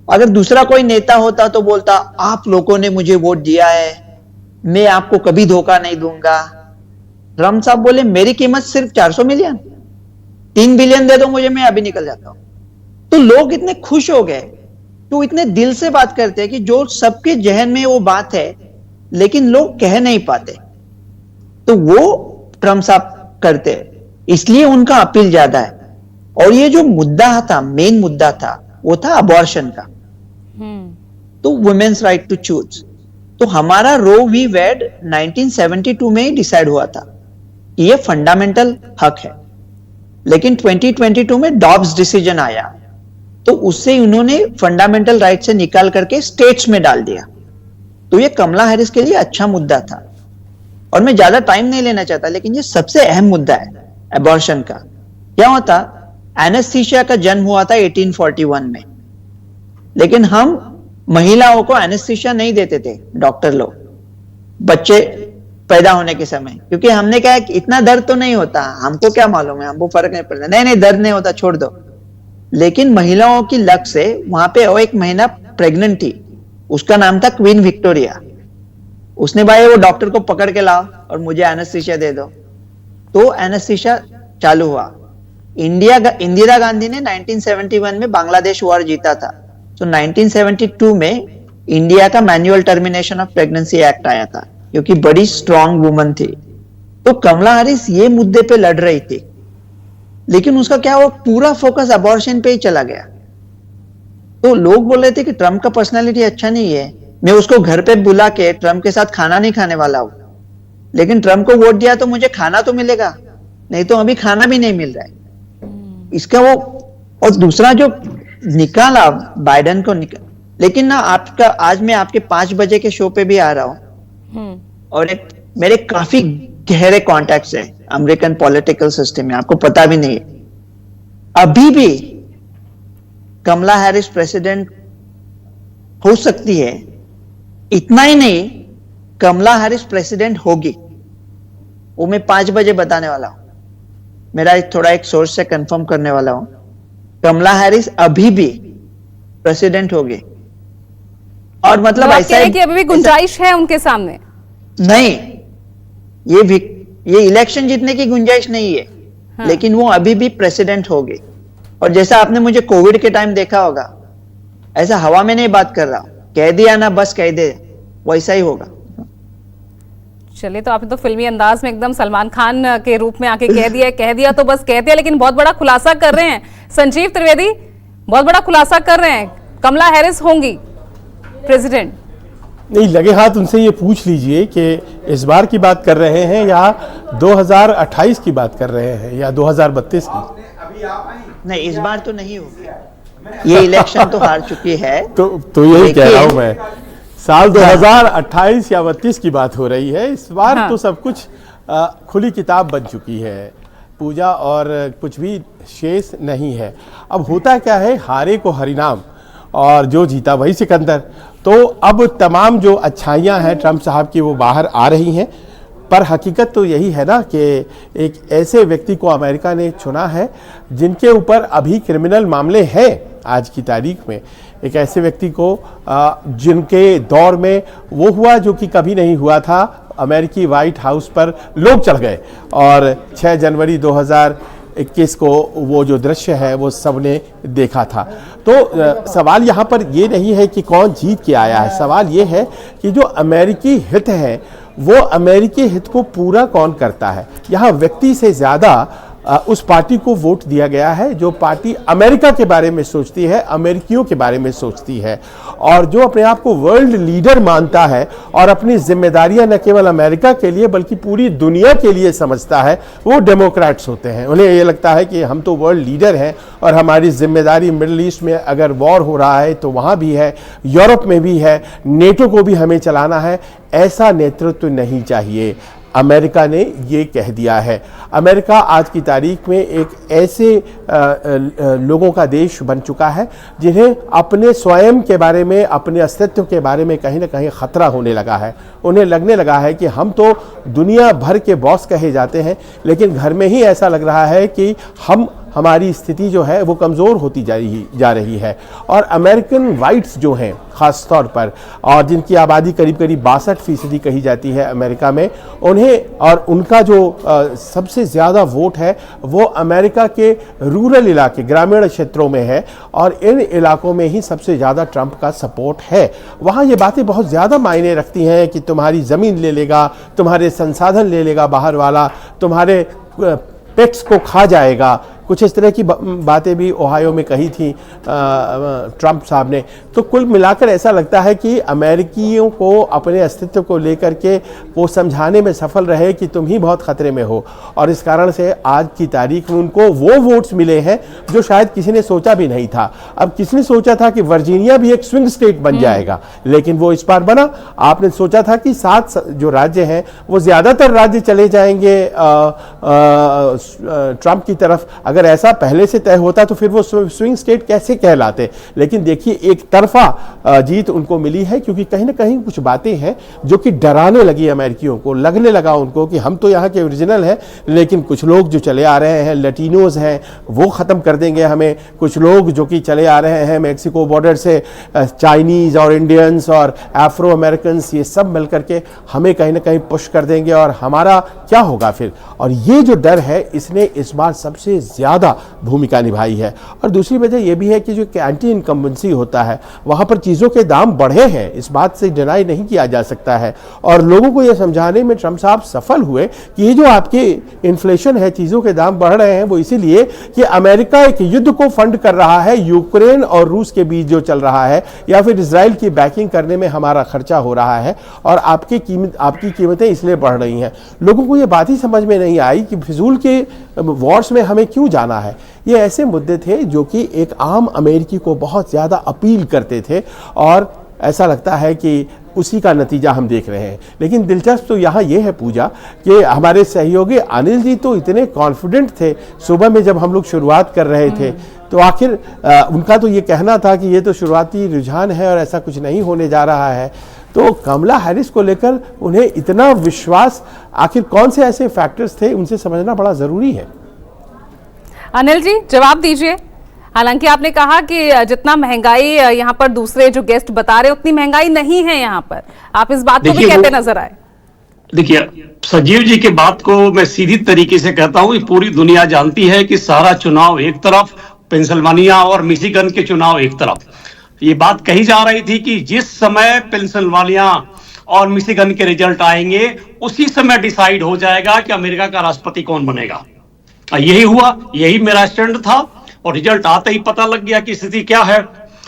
अगर दूसरा कोई नेता होता तो बोलता आप लोगों ने मुझे वोट दिया है, मैं आपको कभी धोखा नहीं दूंगा। ट्रम्प साहब बोले मेरी कीमत सिर्फ 400 मिलियन, 3 बिलियन दे दो मुझे, मैं अभी निकल जाता हूं। तो लोग इतने खुश हो गए, तो इतने दिल से बात करते हैं कि जो सबके जहन में वो बात है लेकिन लोग कह नहीं पाते, तो वो ट्रम्प साहब करते हैं, इसलिए उनका अपील ज्यादा है। और ये जो मुद्दा था, मेन मुद्दा था, वो था अबॉर्शन का, तो वुमेन्स राइट टू चूज। तो हमारा रो वी वेड 1972 में ही डिसाइड हुआ था, ये फंडामेंटल हक है। लेकिन 2022 में डॉब्स डिसीजन आया, तो उससे उन्होंने फंडामेंटल राइट से निकाल करके स्टेट्स में डाल दिया। तो ये कमला हैरिस के लिए अच्छा मुद्दा था। और मैं ज्यादा टाइम नहीं लेना चाहता, लेकिन ये सबसे अहम मुद्दा है अबॉर्शन का। क्या होता, एनेस्थीसिया का जन्म हुआ था 1841 में, लेकिन हम महिलाओं को एनेस्थीसिया नहीं देते थे डॉक्टर लोग बच्चे पैदा होने के समय, क्योंकि हमने कहा कि इतना दर्द तो नहीं होता, हमको क्या मालूम है, हमको फर्क नहीं पड़ता, नहीं दर्द नहीं होता, छोड़ दो। लेकिन महिलाओं की लक से वहां पे वो 1 महीना प्रेग्नेंट थी, उसका नाम था क्वीन विक्टोरिया। उसने भाई वो डॉक्टर को पकड़ के लाओ और मुझे एनेस्थीसिया दे दो, तो एनेस्थीसिया चालू हुआ। इंदिरा गांधी ने 1971 में बांग्लादेश वॉर जीता था, तो 1972 में इंडिया का manual termination of pregnancy act आया था, क्योंकि बड़ी स्ट्रांग वुमन थी। तो कमला हैरिस ये मुद्दे पे लड़ रही थी, लेकिन उसका क्या, वो पूरा फोकस अबॉर्शन पे ही चला गया। तो लोग बोल रहे थे कि ट्रम्प का पर्सनालिटी अच्छा नहीं है, मैं उसको घर पे बुला के ट्रम्प के साथ खाना नहीं खाने वाला हूं, लेकिन ट्रम्प को वोट दिया तो मुझे खाना तो मिलेगा, नहीं तो अभी खाना भी नहीं मिल रहा है इसका वो। और दूसरा जो निकाला बाइडेन को लेकिन ना आपका आज मैं आपके 5 बजे के शो पे भी आ रहा हूं और एक मेरे काफी गहरे कॉन्टैक्ट्स हैं अमेरिकन पॉलिटिकल सिस्टम में, आपको पता भी नहीं है। अभी भी कमला हैरिस प्रेसिडेंट हो सकती है, इतना ही नहीं कमला हैरिस प्रेसिडेंट होगी, वो मैं 5 बजे बताने वाला हूं। मेरा थोड़ा एक सोर्स से कंफर्म करने वाला हूं। कमला हैरिस अभी भी प्रेसिडेंट होगी और मतलब आप ऐसा कह रहे हैं कि अभी भी गुंजाइश है उनके सामने? नहीं, ये इलेक्शन जीतने की गुंजाइश नहीं है। हाँ। लेकिन वो अभी भी प्रेसिडेंट होगी। और जैसा आपने मुझे कोविड के टाइम देखा होगा, ऐसा हवा में नहीं बात कर रहा हूं, कह दिया ना बस कह दे, वैसा ही होगा। चलिए, तो आपने तो फिल्मी अंदाज में एकदम सलमान खान के रूप में आके कह दिया तो बस कह दिया, लेकिन बहुत बड़ा खुलासा कर रहे हैं संजीव त्रिवेदी, बहुत बड़ा खुलासा कर रहे हैं, कमला हैरिस होंगी प्रेसिडेंट। नहीं, लगे हाथ उनसे ये पूछ लीजिए कि इस बार की बात कर रहे हैं या 2028 की बात कर रहे हैं या 2032 की? नहीं, इस बार तो नहीं होगी, ये इलेक्शन तो हार चुकी है। तो यही कह रहा हूं मैं, साल 2028 या 32 की बात हो रही है। इस बार हाँ। तो सब कुछ खुली किताब बन चुकी है, पूजा और कुछ भी शेष नहीं है। अब होता क्या है, हारे को हरिनाम और जो जीता वही सिकंदर। तो अब तमाम जो अच्छाइयाँ हैं ट्रंप साहब की वो बाहर आ रही हैं, पर हकीकत तो यही है ना कि एक ऐसे व्यक्ति को अमेरिका ने चुना है जिनके ऊपर अभी क्रिमिनल मामले हैं आज की तारीख में। एक ऐसे व्यक्ति को जिनके दौर में वो हुआ जो कि कभी नहीं हुआ था, अमेरिकी व्हाइट हाउस पर लोग चढ़ गए और 6 जनवरी 2021 को वो जो दृश्य है वो सबने देखा था। तो सवाल यहाँ पर ये नहीं है कि कौन जीत के आया है, सवाल ये है कि जो अमेरिकी हित है वो अमेरिकी हित को पूरा कौन करता है। यहाँ व्यक्ति से ज़्यादा उस पार्टी को वोट दिया गया है जो पार्टी अमेरिका के बारे में सोचती है, अमेरिकियों के बारे में सोचती है और जो अपने आप को वर्ल्ड लीडर मानता है और अपनी जिम्मेदारियां न केवल अमेरिका के लिए बल्कि पूरी दुनिया के लिए समझता है, वो डेमोक्रेट्स होते हैं। उन्हें ये लगता है कि हम तो वर्ल्ड लीडर हैं और हमारी जिम्मेदारी मिडिल ईस्ट में अगर वॉर हो रहा है तो वहाँ भी है, यूरोप में भी है, नेटो को भी हमें चलाना है। ऐसा नेतृत्व नहीं चाहिए। अमेरिका ने ये कह दिया है। अमेरिका आज की तारीख में एक ऐसे लोगों का देश बन चुका है जिन्हें अपने स्वयं के बारे में, अपने अस्तित्व के बारे में कहीं ना कहीं खतरा होने लगा है। उन्हें लगने लगा है कि हम तो दुनिया भर के बॉस कहे जाते हैं, लेकिन घर में ही ऐसा लग रहा है कि हमारी स्थिति जो है वो कमज़ोर होती जा रही है। और अमेरिकन वाइट्स जो हैं ख़ास तौर पर, और जिनकी आबादी करीब करीब 62% कही जाती है अमेरिका में, उन्हें और उनका जो सबसे ज़्यादा वोट है वो अमेरिका के रूरल इलाके, ग्रामीण क्षेत्रों में है और इन इलाकों में ही सबसे ज़्यादा ट्रंप का सपोर्ट है। वहाँ ये बातें बहुत ज़्यादा मायने रखती हैं कि तुम्हारी ज़मीन ले लेगा, तुम्हारे संसाधन ले लेगा बाहर वाला, तुम्हारे पेट्स को खा जाएगा। कुछ इस तरह की बातें भी ओहायो में कही थी ट्रंप साहब ने। तो कुल मिलाकर ऐसा लगता है कि अमेरिकियों को अपने अस्तित्व को लेकर के वो समझाने में सफल रहे कि तुम ही बहुत खतरे में हो, और इस कारण से आज की तारीख में उनको वो वोट्स मिले हैं जो शायद किसी ने सोचा भी नहीं था। अब किसने सोचा था कि वर्जीनिया भी एक स्विंग स्टेट बन जाएगा, लेकिन वो इस बार बना। आपने सोचा था कि 7 जो राज्य हैं वो ज़्यादातर राज्य चले जाएंगे ट्रंप की तरफ। अगर ऐसा पहले से तय होता तो फिर वो स्विंग स्टेट कैसे कहलाते। लेकिन देखिए, एक तरफा जीत उनको मिली है, क्योंकि कहीं ना कहीं कुछ बातें हैं जो कि डराने लगी अमेरिकियों को। लगने लगा उनको कि हम तो यहाँ के ओरिजिनल हैं, लेकिन कुछ लोग जो चले आ रहे हैं, लैटिनोज हैं, वो ख़त्म कर देंगे हमें। कुछ लोग जो कि चले आ रहे हैं मैक्सिको बॉर्डर से, चाइनीज़ और इंडियंस और अफ्रो अमेरिकन, ये सब मिल करके हमें कहीं ना कहीं पुश कर देंगे और हमारा क्या होगा फिर। और ये जो डर है, इसने इस बार सबसे ज़्यादा भूमिका निभाई है। और दूसरी वजह यह भी है कि जो एंटी इनकम्बेंसी होता है वहाँ पर चीज़ों के दाम बढ़े हैं, इस बात से डिनाई नहीं किया जा सकता है। और लोगों को यह समझाने में ट्रंप साहब सफल हुए कि ये जो आपके इन्फ्लेशन है, चीज़ों के दाम बढ़ रहे हैं, वो इसीलिए कि अमेरिका एक युद्ध को फंड कर रहा है, यूक्रेन और रूस के बीच जो चल रहा है, या फिर इजराइल की बैकिंग करने में हमारा खर्चा हो रहा है और आपकी कीमतें इसलिए बढ़ रही हैं। लोगों को ये बात ही समझ में नहीं आई कि फिजूल के वॉर्स में हमें क्यों जाना है। ये ऐसे मुद्दे थे जो कि एक आम अमेरिकी को बहुत ज़्यादा अपील करते थे और ऐसा लगता है कि उसी का नतीजा हम देख रहे हैं। लेकिन दिलचस्प तो यहाँ ये है पूजा कि हमारे सहयोगी अनिल जी तो इतने कॉन्फिडेंट थे सुबह में जब हम लोग शुरुआत कर रहे थे, तो आखिर उनका तो ये कहना था कि ये तो शुरुआती रुझान है और ऐसा कुछ नहीं होने जा रहा है। तो कमला हैरिस को लेकर उन्हें इतना विश्वास, आखिर कौन से ऐसे फैक्टर्स थे, उनसे समझना बड़ा जरूरी है। अनिल जी जवाब दीजिए। हालांकि आपने कहा कि जितना महंगाई यहाँ पर दूसरे जो गेस्ट बता रहे उतनी महंगाई नहीं है यहाँ पर, आप इस बात को भी कहते नजर आए। देखिए, संजीव जी की बात को मैं सीधी तरीके से कहता हूं, पूरी दुनिया जानती है कि सारा चुनाव एक तरफ, पेंसिल्वानिया और मिशिगन के चुनाव एक तरफ। ये बात कही जा रही थी कि जिस समय पेंसिल्वानिया और मिशिगन के रिजल्ट आएंगे उसी समय डिसाइड हो जाएगा कि अमेरिका का राष्ट्रपति कौन बनेगा। यही हुआ, यही मेरा स्टैंड था और रिजल्ट आते ही पता लग गया कि स्थिति क्या है।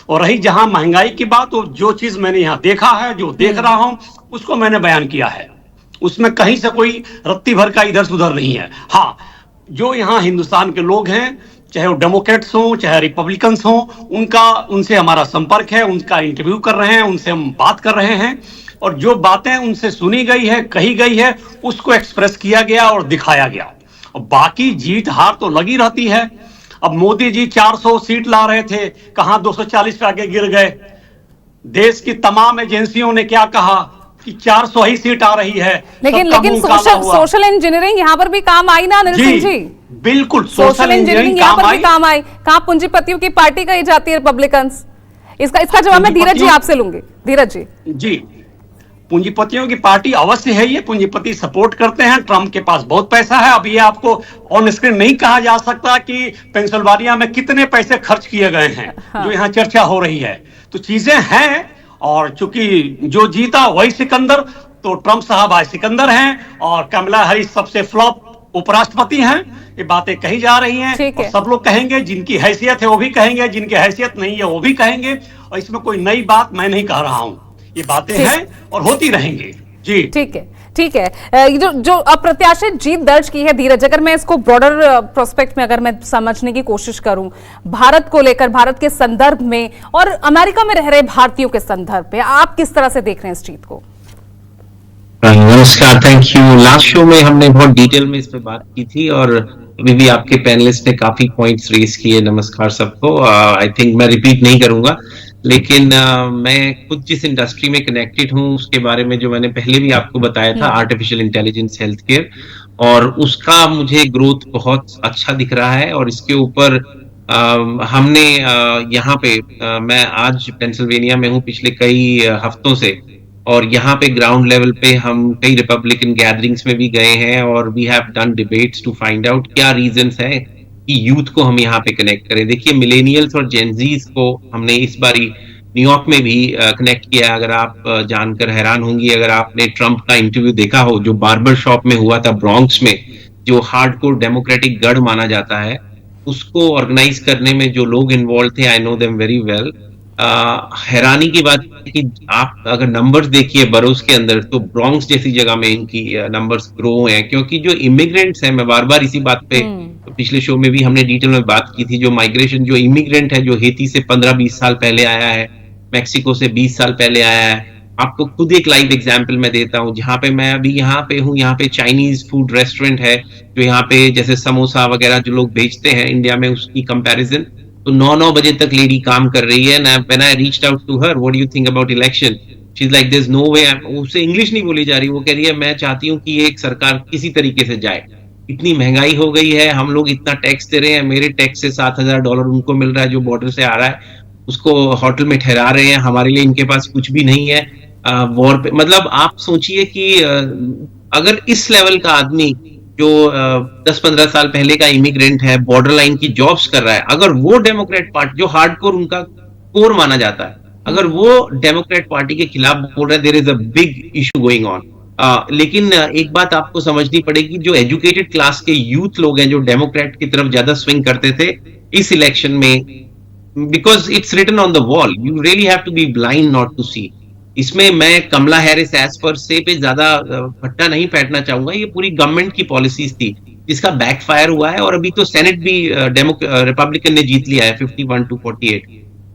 और रही जहां महंगाई की बात, तो जो चीज मैंने यहां देखा है, जो देख रहा हूं, उसको मैंने बयान किया है। उसमें कहीं से कोई रत्ती भर का इधर सुधर नहीं है। हाँ, जो यहाँ हिंदुस्तान के लोग हैं, चाहे वो डेमोक्रेट्स हों चाहे रिपब्लिकन्स हों, उनसे हमारा संपर्क है, उनका इंटरव्यू कर रहे हैं, उनसे हम बात कर रहे हैं और जो बातें उनसे सुनी गई है, कही गई है, उसको एक्सप्रेस किया गया और दिखाया गया। और बाकी जीत हार तो लगी रहती है। अब मोदी जी 400 सीट ला रहे थे, कहां 240 पे आके गिर गए। देश की तमाम एजेंसियों ने क्या कहा कि 400 ही सीट आ रही है। लेकिन सोशल इंजीनियरिंग यहाँ पर भी काम आई ना अनिल सिंह जी? बिल्कुल, सोशल इंजीनियरिंग यहाँ पर भी काम आई। कहां पूंजीपतियों की पार्टी कही जाती है रिपब्लिकन्स? इसका जवाब मैं धीरज जी आपसे लूंगी। धीरज जी, पूंजीपतियों की पार्टी अवश्य है, ये पूंजीपति सपोर्ट करते हैं। ट्रंप के पास बहुत पैसा है। अब ये आपको ऑन स्क्रीन नहीं कहा जा सकता कि पेंसिल्वानिया में कितने पैसे खर्च किए गए हैं, जो यहाँ चर्चा हो रही है। तो चीजें हैं और चूंकि जो जीता वही सिकंदर, तो ट्रंप साहब आज सिकंदर हैं और कमला हैरिस सबसे फ्लॉप उपराष्ट्रपति हैं। ये बातें कही जा रही हैं और सब लोग कहेंगे, जिनकी हैसियत है वो भी कहेंगे, जिनकी हैसियत नहीं है वो भी कहेंगे। और इसमें कोई नई बात मैं नहीं कह रहा हूं, ये बातें हैं और होती रहेंगी। जी ठीक है। जो अप्रत्याशित जीत दर्ज की है धीरज, अगर मैं इसको ब्रॉडर प्रोस्पेक्ट में अगर मैं समझने की कोशिश करूं, भारत को लेकर, भारत के संदर्भ में और अमेरिका में रह रहे भारतीयों के संदर्भ में, आप किस तरह से देख रहे हैं इस जीत को? नमस्कार, थैंक यू। लास्ट शो में हमने बहुत डिटेल में इस पे बात की थी और अभी भी आपके पैनलिस्ट ने काफी पॉइंट्स रेज किए। नमस्कार सबको। आई थिंक मैं रिपीट नहीं करूंगा, लेकिन मैं खुद जिस इंडस्ट्री में कनेक्टेड हूँ उसके बारे में जो मैंने पहले भी आपको बताया था, आर्टिफिशियल इंटेलिजेंस हेल्थ केयर, और उसका मुझे ग्रोथ बहुत अच्छा दिख रहा है। और इसके ऊपर हमने यहाँ पे मैं आज पेंसिल्वेनिया में हूँ पिछले कई हफ्तों से, और यहाँ पे ग्राउंड लेवल पे हम कई रिपब्लिकन गैदरिंग्स में भी गए हैं और we have done debates to find out क्या रीजंस है कि यूथ को हम यहाँ पे कनेक्ट करें। देखिए, मिलेनियल्स और जेनजीज को हमने इस बारी न्यूयॉर्क में भी कनेक्ट किया। अगर आप जानकर हैरान होंगी, अगर आपने ट्रंप का इंटरव्यू देखा हो जो बार्बर शॉप में हुआ था ब्रॉन्क्स में, जो हार्डकोर डेमोक्रेटिक गढ़ माना जाता है, उसको ऑर्गेनाइज करने में जो लोग इन्वॉल्व थे, I know them very well. हैरानी की बात है कि आप अगर नंबर्स देखिए बरोस के अंदर, तो ब्रॉन्क्स जैसी जगह में इनकी नंबर्स ग्रो हुए हैं, क्योंकि जो इमिग्रेंट्स हैं, मैं बार बार इसी बात पे पिछले शो में भी हमने डिटेल में बात की थी, जो माइग्रेशन, जो इमिग्रेंट है, जो हेती से 15-20 साल पहले आया है, मैक्सिको से 20 साल पहले आया है। आपको खुद एक लाइव एग्जाम्पल मैं देता हूँ। जहाँ पे मैं अभी यहाँ पे हूँ, यहाँ पे चाइनीज फूड रेस्टोरेंट है, जो यहाँ पे जैसे समोसा वगैरह जो लोग बेचते हैं इंडिया में, उसकी कंपैरिजन तो 9 बजे तक लेडी काम कर रही है। When I reached out to her, what do you think about election? She's like, there's no way. उससे इंग्लिश नहीं बोली जा रही, वो कह रही है मैं चाहती हूँ कि ये एक सरकार किसी तरीके से जाए। इतनी महंगाई हो गई है, हम लोग इतना टैक्स दे रहे हैं, मेरे टैक्स से $7,000 उनको मिल रहा है जो बॉर्डर से आ रहा है, उसको होटल में ठहरा रहे हैं, हमारे लिए इनके पास कुछ भी नहीं है। वॉर पे, मतलब आप सोचिए कि अगर इस लेवल का आदमी जो 10-15 साल पहले का इमिग्रेंट है, बॉर्डर लाइन की जॉब्स कर रहा है, अगर वो डेमोक्रेट पार्टी, जो हार्डकोर उनका कोर माना जाता है, अगर वो डेमोक्रेट पार्टी के खिलाफ बोल रहे हैं, there is a big issue going on. लेकिन एक बात आपको समझनी पड़ेगी, जो एजुकेटेड क्लास के यूथ लोग हैं, जो डेमोक्रेट की तरफ ज्यादा स्विंग करते थे इस इलेक्शन में, because it's written on the wall, you really have to be blind not to see. इसमें मैं कमला हैरिस एज पर से पे ज्यादा भट्टा नहीं फेंकना चाहूंगा। ये पूरी गवर्नमेंट की पॉलिसीज थी जिसका बैकफायर हुआ है, और अभी तो सेनेट भी रिपब्लिकन ने जीत लिया है 51-48।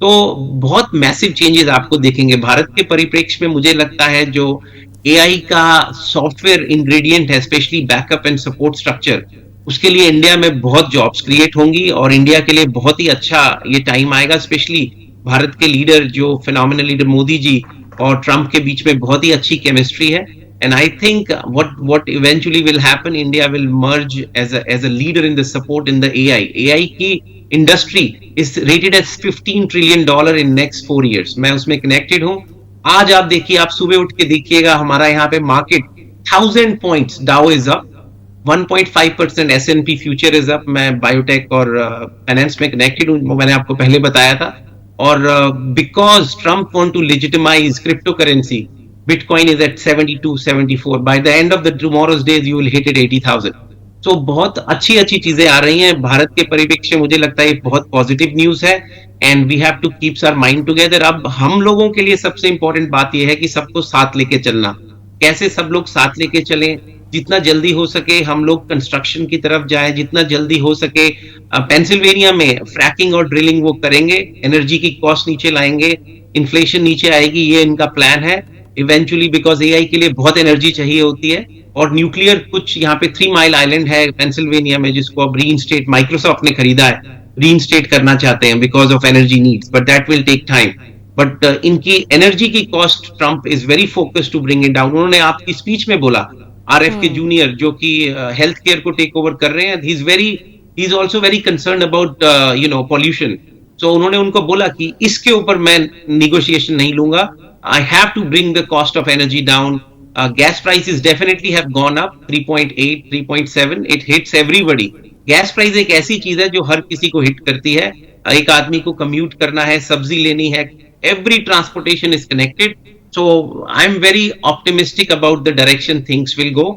तो बहुत मैसिव चेंजेस आपको देखेंगे भारत के परिप्रेक्ष्य में। मुझे लगता है जो एआई का सॉफ्टवेयर इंग्रेडिएंट है, specially backup and support structure, उसके लिए इंडिया में बहुत जॉब्स क्रिएट होंगी, और इंडिया के लिए बहुत ही अच्छा ये टाइम आएगा। स्पेशली भारत के लीडर जो फिनोमिनल लीडर मोदी जी और ट्रंप के बीच में बहुत ही अच्छी केमिस्ट्री है। And I think what eventually will happen, India will merge as a leader in the support in the AI की industry is rated as $15 trillion in next 4 years। मैं उसमें connected हूँ। आज आप देखिए, आप सुबह उठ के देखिएगा हमारा यहाँ पे market 1000 points, Dow is up 1.5%, S&P future is up. मैं बायोटेक और फाइनेंस में कनेक्टेड हूँ, मैंने आपको पहले बताया था। और because Trump want to legitimize crypto currency, bitcoin is at 72-74। By the end of the tomorrow's days you will hit it 80,000। तो बहुत अच्छी अच्छी चीजें आ रही हैं भारत के परिप्रेक्ष्य। मुझे लगता है ये बहुत पॉजिटिव न्यूज है, and we have to keep our mind together. अब हम लोगों के लिए सबसे इंपॉर्टेंट बात यह है कि सबको साथ लेके चलना। कैसे सब लोग साथ लेके चलें? जितना जल्दी हो सके हम लोग कंस्ट्रक्शन की तरफ जाएं, जितना जल्दी हो सके पेंसिल्वेनिया में फ्रैकिंग और ड्रिलिंग वो करेंगे, एनर्जी की कॉस्ट नीचे लाएंगे, इन्फ्लेशन नीचे आएगी, ये इनका प्लान है इवेंचुअली। बिकॉज एआई के लिए बहुत एनर्जी चाहिए होती है, और न्यूक्लियर कुछ यहाँ पे 3 माइल आइलैंड है पेंसिल्वेनिया में, जिसको अब रीइंस्टेट माइक्रोसॉफ्ट ने खरीदा है, रीइंस्टेट करना चाहते हैं because of energy needs, but that will take time. But इनकी एनर्जी की cost Trump is very focused to bring it down. उन्होंने आपकी स्पीच में बोला आरएफ के जूनियर जो कि हेल्थ केयर को टेक ओवर कर रहे हैं, he is also very concerned about pollution. So उन्होंने उनको बोला कि इसके ऊपर मैं निगोशिएशन नहीं लूंगा, I have to bring the cost of energy down. Gas prices definitely have gone up 3.8, 3.7. It hits everybody. Gas price एक ऐसी चीज है जो हर किसी को हिट करती है। एक आदमी को कम्यूट करना है, सब्जी लेनी है, every transportation is connected. So I'm very optimistic about the direction things will go.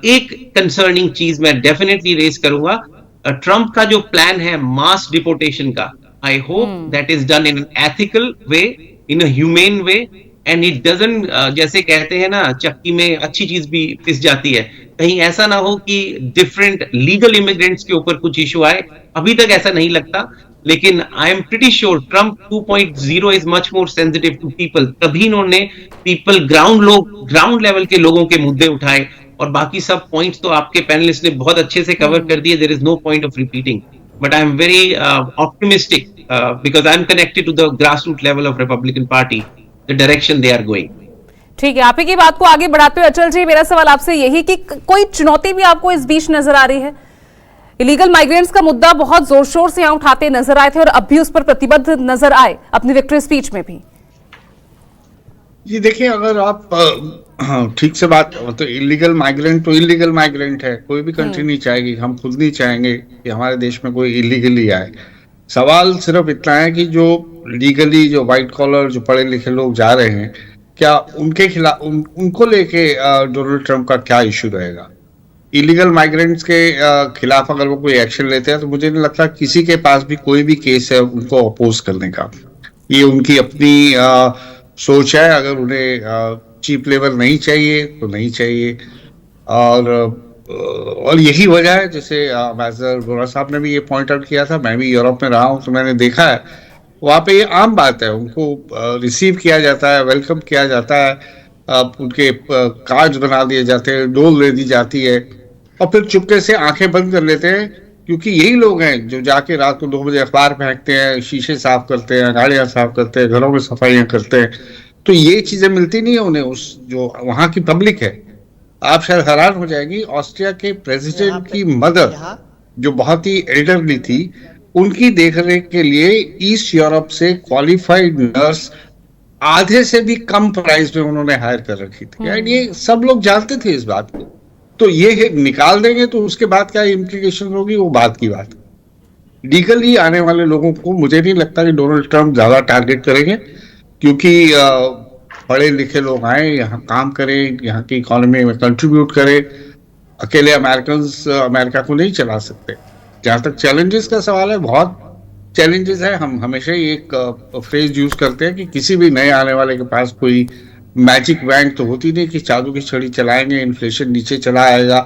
एक concerning चीज मैं definitely raise करूंगा, ट्रम्प का जो प्लान है मास डिपोर्टेशन का, I hope that is done in an ethical way, in a humane way. And it doesn't, जैसे कहते हैं ना चक्की में अच्छी चीज भी पिस जाती है, कहीं ऐसा ना हो कि डिफरेंट लीगल इमिग्रेंट्स के ऊपर कुछ इशू आए। अभी तक ऐसा नहीं लगता, लेकिन I am pretty sure Trump 2.0 is much more sensitive to people. तभी इन्होंने पीपल ग्राउंड लेवल के लोगों के मुद्दे उठाए, और बाकी सब पॉइंट्स तो आपके पैनलिस्ट ने बहुत अच्छे से कवर कर दिए। There is no point of repeating, but I am very optimistic because I am connected to the grass root level of Republican party, the direction they are going। ठीक है, आप ही की बात को आगे बढ़ाते हुए अचल जी, मेरा सवाल आपसे यही कि कोई चुनौती भी आपको इस बीच नजर आ रही है? इलीगल माइग्रेंट्स का मुद्दा बहुत जोर शोर से यहां उठाते नजर आए थे, और अब भी उस पर प्रतिबद्ध नजर आए अपनी विक्ट्री स्पीच में भी। जी देखिए, अगर आप ठीक से बात, तो इलीगल माइग्रेंट तो इलीगल माइग्रेंट है, कोई भी कंट्री नहीं चाहेगी, हम खुद नहीं चाहेंगे कि हमारे देश में कोई इलीगली आए। सवाल सिर्फ इतना है कि जो लीगली, जो व्हाइट कॉलर, जो पढ़े लिखे लोग जा रहे हैं, क्या उनके खिलाफ, उनको लेके डोनाल्ड ट्रंप का क्या इश्यू रहेगा? इलीगल माइग्रेंट्स के खिलाफ अगर वो कोई एक्शन लेते हैं, तो मुझे नहीं लगता किसी के पास भी कोई भी केस है उनको अपोज करने का। ये उनकी अपनी सोच है। अगर उन्हें चीप लेबर नहीं चाहिए तो नहीं चाहिए, और यही वजह है, जैसे एम्बेसडर वोरा साहब ने भी ये पॉइंट आउट किया था, मैं भी यूरोप में रहा हूँ तो मैंने देखा है, वहाँ पे ये आम बात है, उनको रिसीव किया जाता है, वेलकम किया जाता है, उनके कार्ड्स बना दिए जाते हैं, डोल दे दी जाती है, और फिर चुपके से आंखें बंद कर लेते हैं, क्योंकि यही लोग हैं जो जाके रात को 2 बजे अखबार फेंकते हैं, शीशे साफ करते हैं, गाड़ियाँ साफ करते हैं, घरों में सफाइयाँ करते हैं। तो ये चीजें मिलती नहीं है उन्हें, उस जो वहाँ की पब्लिक है। आप शायद हैरान हो जाएगी, ऑस्ट्रिया के प्रेसिडेंट की मदर जो बहुत ही एल्डरली थी, उनकी देखरेख के लिए ईस्ट यूरोप से क्वालिफाइड नर्स आधे से भी कम प्राइस में उन्होंने हायर कर रखी थी। यानी ये सब लोग जानते थे इस बात को, तो ये निकाल देंगे तो उसके बाद क्या इम्प्लीकेशन होगी, वो बात की बात। लीगली आने वाले लोगों को मुझे नहीं लगता कि डोनाल्ड ट्रंप ज्यादा टारगेट करेंगे, क्योंकि पढ़े लिखे लोग आए, यहाँ काम करें, यहाँ की इकोनॉमी में कंट्रीब्यूट करें। अकेले अमेरिका को नहीं चला सकते। जहाँ तक चैलेंजेस का सवाल है, बहुत चैलेंजेस है। हम हमेशा ही एक फ्रेज यूज करते हैं कि किसी भी नए आने वाले के पास कोई मैजिक वैंड तो होती नहीं कि जादू की छड़ी चलाएंगे इन्फ्लेशन नीचे चला आएगा,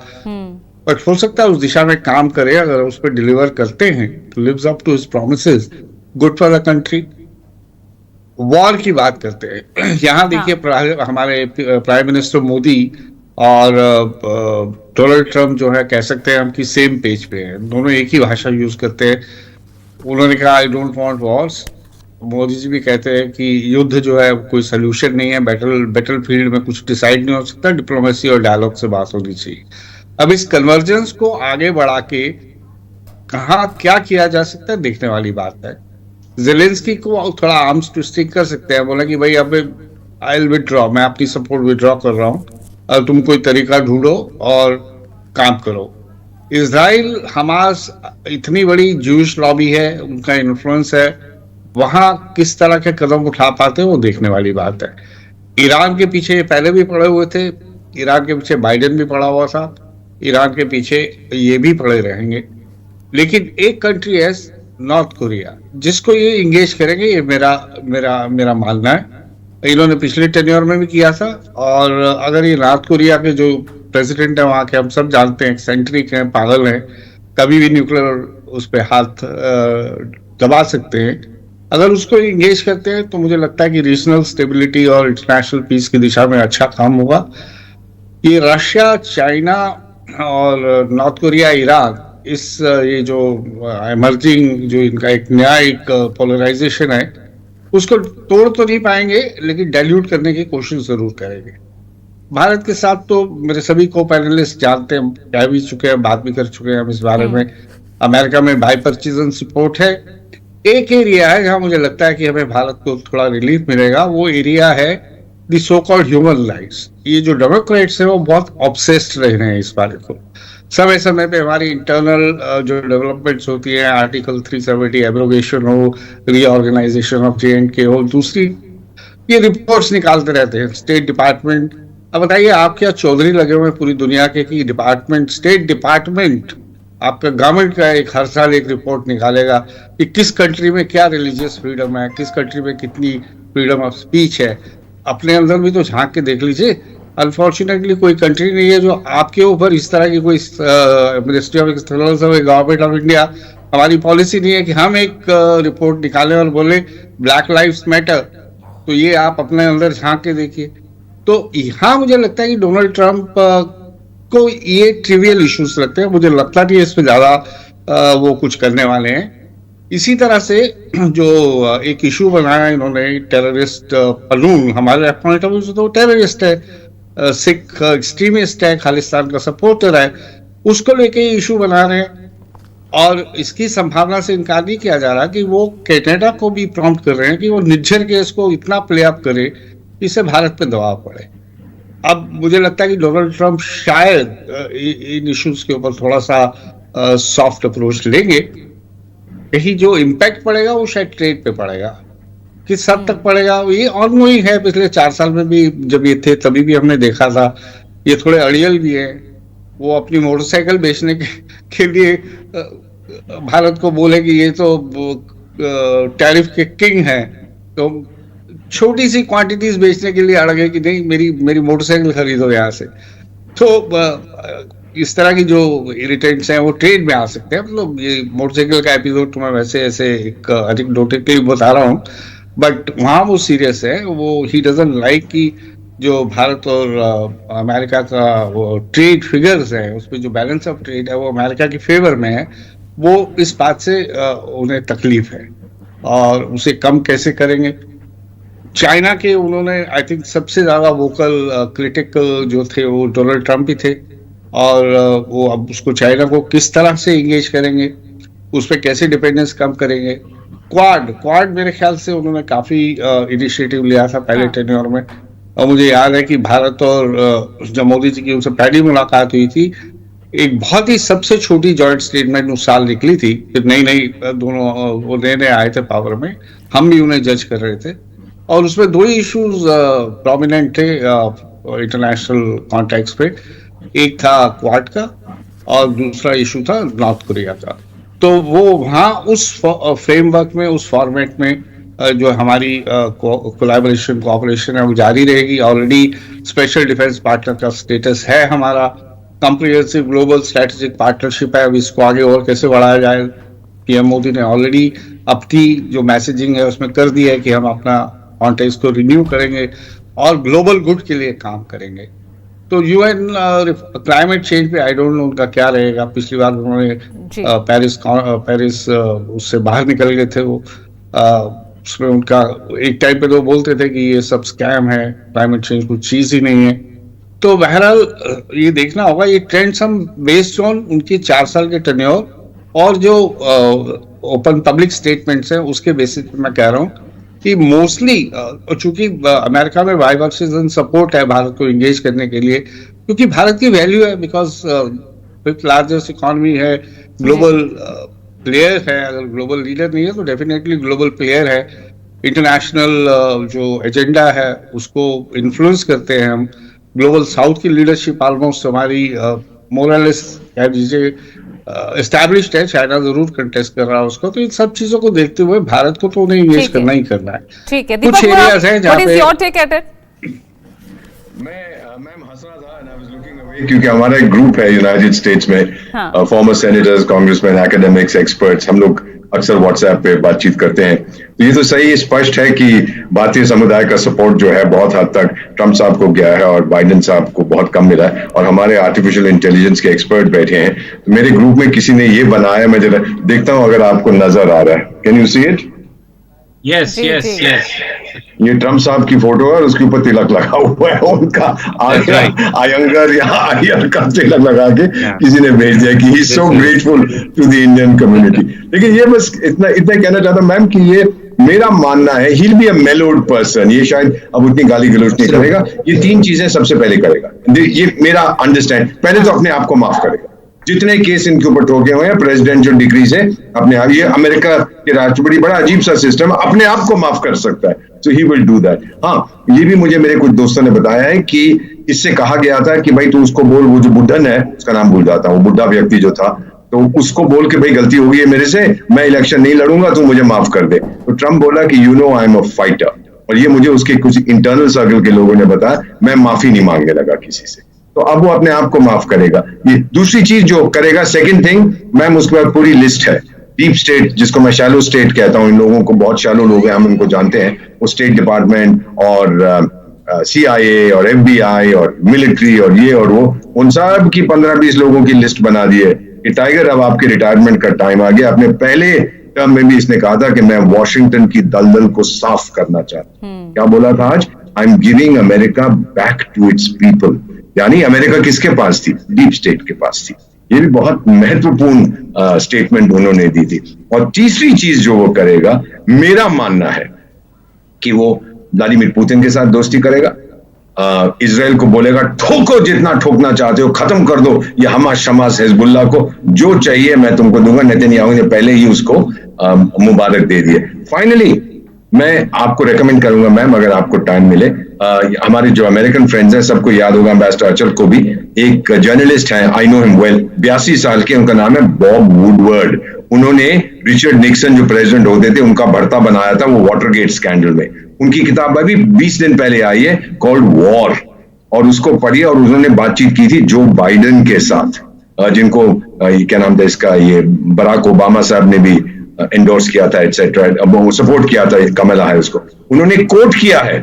बट हो सकता है उस दिशा में काम करे। अगर उस पर डिलीवर करते हैं तो lives up to his promises, good for the country. War की बात करते हैं, यहाँ देखिए हमारे प्राइम मिनिस्टर मोदी और डोनाल्ड ट्रम्प जो है कह सकते हैं हम कि सेम पेज पे हैं, दोनों एक ही भाषा यूज करते हैं। उन्होंने कहा I don't want wars, Modi ji भी कहते हैं कि युद्ध जो है कोई सोल्यूशन नहीं है, बैटल फील्ड में कुछ डिसाइड नहीं हो सकता, डिप्लोमेसी और डायलॉग से बात होनी चाहिए। अब इस कन्वर्जेंस को आगे बढ़ा के कहाँ क्या किया जा सकता है देखने वाली बात है। जेलेंस्की को थोड़ा आर्म्स ट्विस्टिंग कर सकते हैं, बोला कि भाई अब आई विल विथड्रॉ, मैं अपनी सपोर्ट विथड्रॉ कर रहा हूँ, अब तुम कोई तरीका ढूंढो और काम करो। इजराइल हमास इतनी बड़ी जूश लॉबी है, उनका इन्फ्लुएंस है, वहां किस तरह के कदम उठा पाते हैं वो देखने वाली बात है। ईरान के पीछे पहले भी पड़े हुए थे, ईरान के पीछे बाइडेन भी पड़ा हुआ था, ईरान के पीछे ये भी पड़े रहेंगे। लेकिन एक कंट्री है नॉर्थ कोरिया, जिसको ये इंगेज करेंगे, ये मेरा मेरा मेरा मानना है। इन्होंने पिछले टेन्योर में भी किया था, और अगर ये नॉर्थ कोरिया के जो प्रेसिडेंट है वहां के, हम सब जानते हैं एक्सेंट्रिक हैं, पागल हैं, कभी भी न्यूक्लियर उस पर हाथ दबा सकते हैं, अगर उसको इंगेज करते हैं तो मुझे लगता है कि रीजनल स्टेबिलिटी और इंटरनेशनल पीस की दिशा में अच्छा काम होगा। ये रशिया, चाइना और नॉर्थ कोरिया, ईरान, इस ये जो इमर्जिंग जो इनका एक नया एक पोलराइजेशन है, उसको तोड़ तो नहीं पाएंगे, लेकिन डाइल्यूट करने की कोशिश जरूर करेंगे। भारत के साथ तो मेरे सभी को पैनलिस्ट जानते हैं, कह भी चुके हैं, बात भी कर चुके हैं हम इस बारे में। अमेरिका में बाइपर्टिजन सपोर्ट है। एक एरिया है जहां मुझे लगता है कि हमें भारत को थोड़ा रिलीफ मिलेगा, वो एरिया है दी सो कॉल्ड ह्यूमन राइट्स। ये जो डेमोक्रेट्स हैं वो बहुत ऑब्सेस्ड रह रहे हैं इस बारे को। समय समय पे हमारी इंटरनल जो डेवलपमेंट्स होती है, आर्टिकल 370 एब्रोगेशन हो, रीऑर्गेनाइजेशन ऑफ JNK हो, दूसरी ये रिपोर्ट्स निकालते रहते हैं स्टेट डिपार्टमेंट। अब बताइए आप क्या चौधरी लगे हुए पूरी दुनिया के कि डिपार्टमेंट, स्टेट डिपार्टमेंट आपका गवर्नमेंट का एक हर साल एक रिपोर्ट निकालेगा कि किस कंट्री में क्या रिलीजियस फ्रीडम है, किस कंट्री में कितनी फ्रीडम ऑफ स्पीच है। अपने अंदर भी तो झांक के देख लीजिए। अनफॉर्चुनेटली कोई कंट्री नहीं है जो आपके ऊपर इस तरह की कोई मिनिस्ट्री ऑफ एक्सटर्नल्स और गवर्नमेंट ऑफ इंडिया, हमारी पॉलिसी नहीं है कि हम एक रिपोर्ट निकालें और बोले ब्लैक लाइव्स मैटर, तो ये आप अपने अंदर झांक के देखिए। तो यहाँ मुझे लगता है कि डोनाल्ड ट्रंप को ये ट्रिवियल इश्यूज लगते हैं, मुझे लगता नहीं है इस पे ज्यादा वो कुछ करने वाले हैं। इसी तरह से जो एक इशू बनाया इन्होंने, टेररिस्ट पलून, हमारे पॉइंट ऑफ व्यू से तो टेररिस्ट है, सिख एक्सट्रीमिस्ट है, खालिस्तान का सपोर्टर है, उसको लेके इशू बना रहे हैं। और इसकी संभावना से इनकार नहीं किया जा रहा कि वो कनाडा को भी प्रॉम्प्ट कर रहे हैं कि वो निज्जर केस को इतना प्ले अप करे इससे भारत पे दबाव पड़े। अब मुझे लगता है कि डोनाल्ड ट्रंप शायद इन इश्यूज के ऊपर थोड़ा सा सॉफ्ट अप्रोच लेंगे। यही जो इम्पैक्ट पड़ेगा वो शायद ट्रेड पे पड़ेगा। किस हद तक पड़ेगा ये ऑनगोइंग है। पिछले 4 साल में भी जब ये थे तभी भी हमने देखा था, ये थोड़े अड़ियल भी है। वो अपनी मोटरसाइकिल बेचने के लिए भारत को बोले कि ये तो टैरिफ के किंग है, तो छोटी सी क्वांटिटीज बेचने के लिए अड़ गए कि नहीं मेरी मोटरसाइकिल खरीदो यहाँ से। तो इस तरह की जो इरिटेंट्स हैं वो ट्रेड में आ सकते हैं। मतलब ये मोटरसाइकिल का एपिसोड तो मैं वैसे ऐसे एक एनेक्डोटिकली बता रहा हूँ, बट वहाँ वो सीरियस है। वो ही डजंट लाइक कि जो भारत और अमेरिका का वो ट्रेड फिगर्स है, उसमें जो बैलेंस ऑफ ट्रेड है वो अमेरिका के फेवर में है। वो इस बात से उन्हें तकलीफ है और उसे कम कैसे करेंगे। चाइना के उन्होंने आई थिंक सबसे ज्यादा वोकल क्रिटिक जो थे वो डोनाल्ड ट्रंप ही थे, और वो अब उसको चाइना को किस तरह से इंगेज करेंगे, उस पर कैसे डिपेंडेंस कम करेंगे। क्वाड मेरे ख्याल से उन्होंने काफी इनिशिएटिव लिया था पहले टेन्योर में, और मुझे याद है कि भारत और जब मोदी जी की उनसे पहली मुलाकात हुई थी, एक बहुत ही सबसे छोटी जॉइंट स्टेटमेंट उस साल निकली थी। फिर नई दोनों वो नए आए थे पावर में, हम भी उन्हें जज कर रहे थे, और उसमें 2 ही इश्यूज प्रोमिनेंट थे इंटरनेशनल कॉन्टेक्स्ट पे। एक था क्वाड का और दूसरा इशू था नॉर्थ कोरिया का। तो वो वहाँ उस फ्रेमवर्क में, उस फॉर्मेट में जो हमारी कोलैबोरेशन कोऑपरेशन है वो जारी रहेगी। ऑलरेडी स्पेशल डिफेंस पार्टनर का स्टेटस है हमारा, कॉम्प्रिहेंसिव ग्लोबल स्ट्रेटेजिक पार्टनरशिप है। अब इसको आगे और कैसे बढ़ाया जाए, पीएम मोदी ने ऑलरेडी अपनी जो मैसेजिंग है उसमें कर दिया है कि हम अपना कॉन्टेक्स्ट को रिन्यू करेंगे और ग्लोबल गुड के लिए काम करेंगे। तो यूएन क्लाइमेट चेंज पे आई डोंट नो उनका क्या रहेगा। पिछली बार उन्होंने पेरिस उससे बाहर निकल गए थे वो। उसमें उनका एक टाइम पे तो बोलते थे कि ये सब स्कैम है, क्लाइमेट चेंज कुछ चीज ही नहीं है। तो बहरहाल ये देखना होगा, ये ट्रेंड्स हम बेस्ड ऑन उनकी 4 साल के टेन्योर और जो ओपन पब्लिक स्टेटमेंट्स हैं उसके बेसिस पे मैं कह रहा हूँ कि मोस्टली चूंकि अमेरिका में बाइपार्टिसन सपोर्ट है भारत को एंगेज करने के लिए, क्योंकि भारत की वैल्यू है, बिकॉज फिफ्थ लार्जेस्ट इकोनॉमी है, ग्लोबल प्लेयर है। अगर ग्लोबल लीडर नहीं है तो डेफिनेटली ग्लोबल प्लेयर है। इंटरनेशनल जो एजेंडा है उसको इन्फ्लुएंस करते हैं हम। ग्लोबल साउथ की लीडरशिप ऑलमोस्ट हमारी मोरलेस कह दीजिए एस्टैब्लिश्ड है। चाइना जरूर कंटेस्ट कर रहा है उसको। तो इन सब चीजों को देखते हुए भारत को तो उन्हें इंगेज करना ही करना है। ठीक है, कुछ एरियाज हैं जहाँ पे मैम हंस रहा था and I was looking away क्योंकि हमारा एक ग्रुप है यूनाइटेड स्टेट्स में, farmer senators, congressman, academics, experts, हम लोग अक्सर व्हाट्सएप पे बातचीत करते हैं। तो ये तो सही स्पष्ट है कि भारतीय समुदाय का सपोर्ट जो है बहुत हद तक ट्रंप साहब को गया है और बाइडेन साहब को बहुत कम मिला है। और हमारे आर्टिफिशियल इंटेलिजेंस के एक्सपर्ट बैठे हैं। तो मेरे ग्रुप में किसी ने ये बनाया, मैं जरा देखता हूँ अगर आपको नजर आ रहा है। Can you see it? Yes yes yes, ये ट्रम्प साहब की फोटो है और उसके ऊपर तिलक लगा हुआ है उनका। आयंगर या आयर का तिलक लगा के किसी ने भेज दिया कि he is so grateful to the Indian community. लेकिन ये बस इतना कहना चाहता मैम कि ये मेरा मानना है, he will be a मेलोड person. ये शायद अब उतनी गाली गलौज नहीं करेगा। ये 3 चीजें सबसे पहले करेगा, ये मेरा अंडरस्टैंड। पहले तो अपने आप को माफ करेगा। जितने केस इनके ऊपर ठोके हुए हैं, प्रेसिडेंशियल डिग्री से अपने आप, ये अमेरिका के राष्ट्रपति बड़ा अजीब सा सिस्टम, अपने आप को माफ कर सकता है। सो ही विल डू दैट। हाँ, ये भी मुझे मेरे कुछ दोस्तों ने बताया है कि इससे कहा गया था कि भाई तू उसको बोल, वो जो बुद्धन है, उसका नाम भूल जाता हूँ, बुढ़ा व्यक्ति जो था, तो उसको बोल के भाई गलती हो गई है मेरे से, मैं इलेक्शन नहीं लड़ूंगा, तू मुझे माफ कर दे। तो ट्रम्प बोला कि you know I am a fighter. और ये मुझे उसके कुछ इंटरनल सर्कल के लोगों ने बताया। मैं माफी नहीं मांगने लगा किसी से। तो अब वो अपने आप को माफ करेगा। ये दूसरी चीज जो करेगा, सेकंड थिंग, मैम उसके बाद पूरी लिस्ट है। डीप स्टेट, जिसको मैं शैलो स्टेट कहता हूं, इन लोगों को बहुत शैलो लोग हैं, हम इनको जानते हैं। वो स्टेट डिपार्टमेंट और CIA और FBI और मिलिट्री और ये और वो, उन सब की 15-20 लोगों की लिस्ट बना दी है कि टाइगर अब आपके रिटायरमेंट का टाइम आ गया। अपने पहले टर्म में भी इसने कहा था कि मैं वॉशिंगटन की दलदल को साफ करना चाहता हूं। क्या बोला था आज? I am giving America back to its people. यानी अमेरिका किसके पास थी? डीप स्टेट के पास थी। ये भी बहुत महत्वपूर्ण स्टेटमेंट उन्होंने दी थी। और तीसरी चीज जो वो करेगा, मेरा मानना है कि वो व्लादिमीर पुतिन के साथ दोस्ती करेगा। इजराइल को बोलेगा ठोको, जितना ठोकना चाहते हो, खत्म कर दो ये हमास शमास हिजबुल्लाह को, जो चाहिए मैं तुमको दूंगा। नेतन्याहू ने पहले ही उसको मुबारक दे दिए। फाइनली मैं आपको रेकमेंड करूंगा मैम, अगर आपको टाइम मिले, हमारे जो अमेरिकन फ्रेंड्स हैं, सबको याद होगा एम्बेसडर अचल को भी, एक जर्नलिस्ट हैं, आई नो हिम वेल, 82 साल के, उनका नाम है बॉब वुडवर्ड। उन्होंने रिचर्ड निक्सन जो प्रेसिडेंट होते थे उनका भर्ता बनाया था वो वाटरगेट स्कैंडल में। उनकी किताब अभी 20 दिन पहले आई है, कॉल्ड वॉर, और उसको पढ़ी। और उन्होंने बातचीत की थी जो बाइडेन के साथ, जिनको क्या नाम था इसका, ये बराक ओबामा साहब ने भी एंडोर्स किया था, एटसेट्रा, सपोर्ट किया था कमला हैरिस को। उन्होंने कोट किया है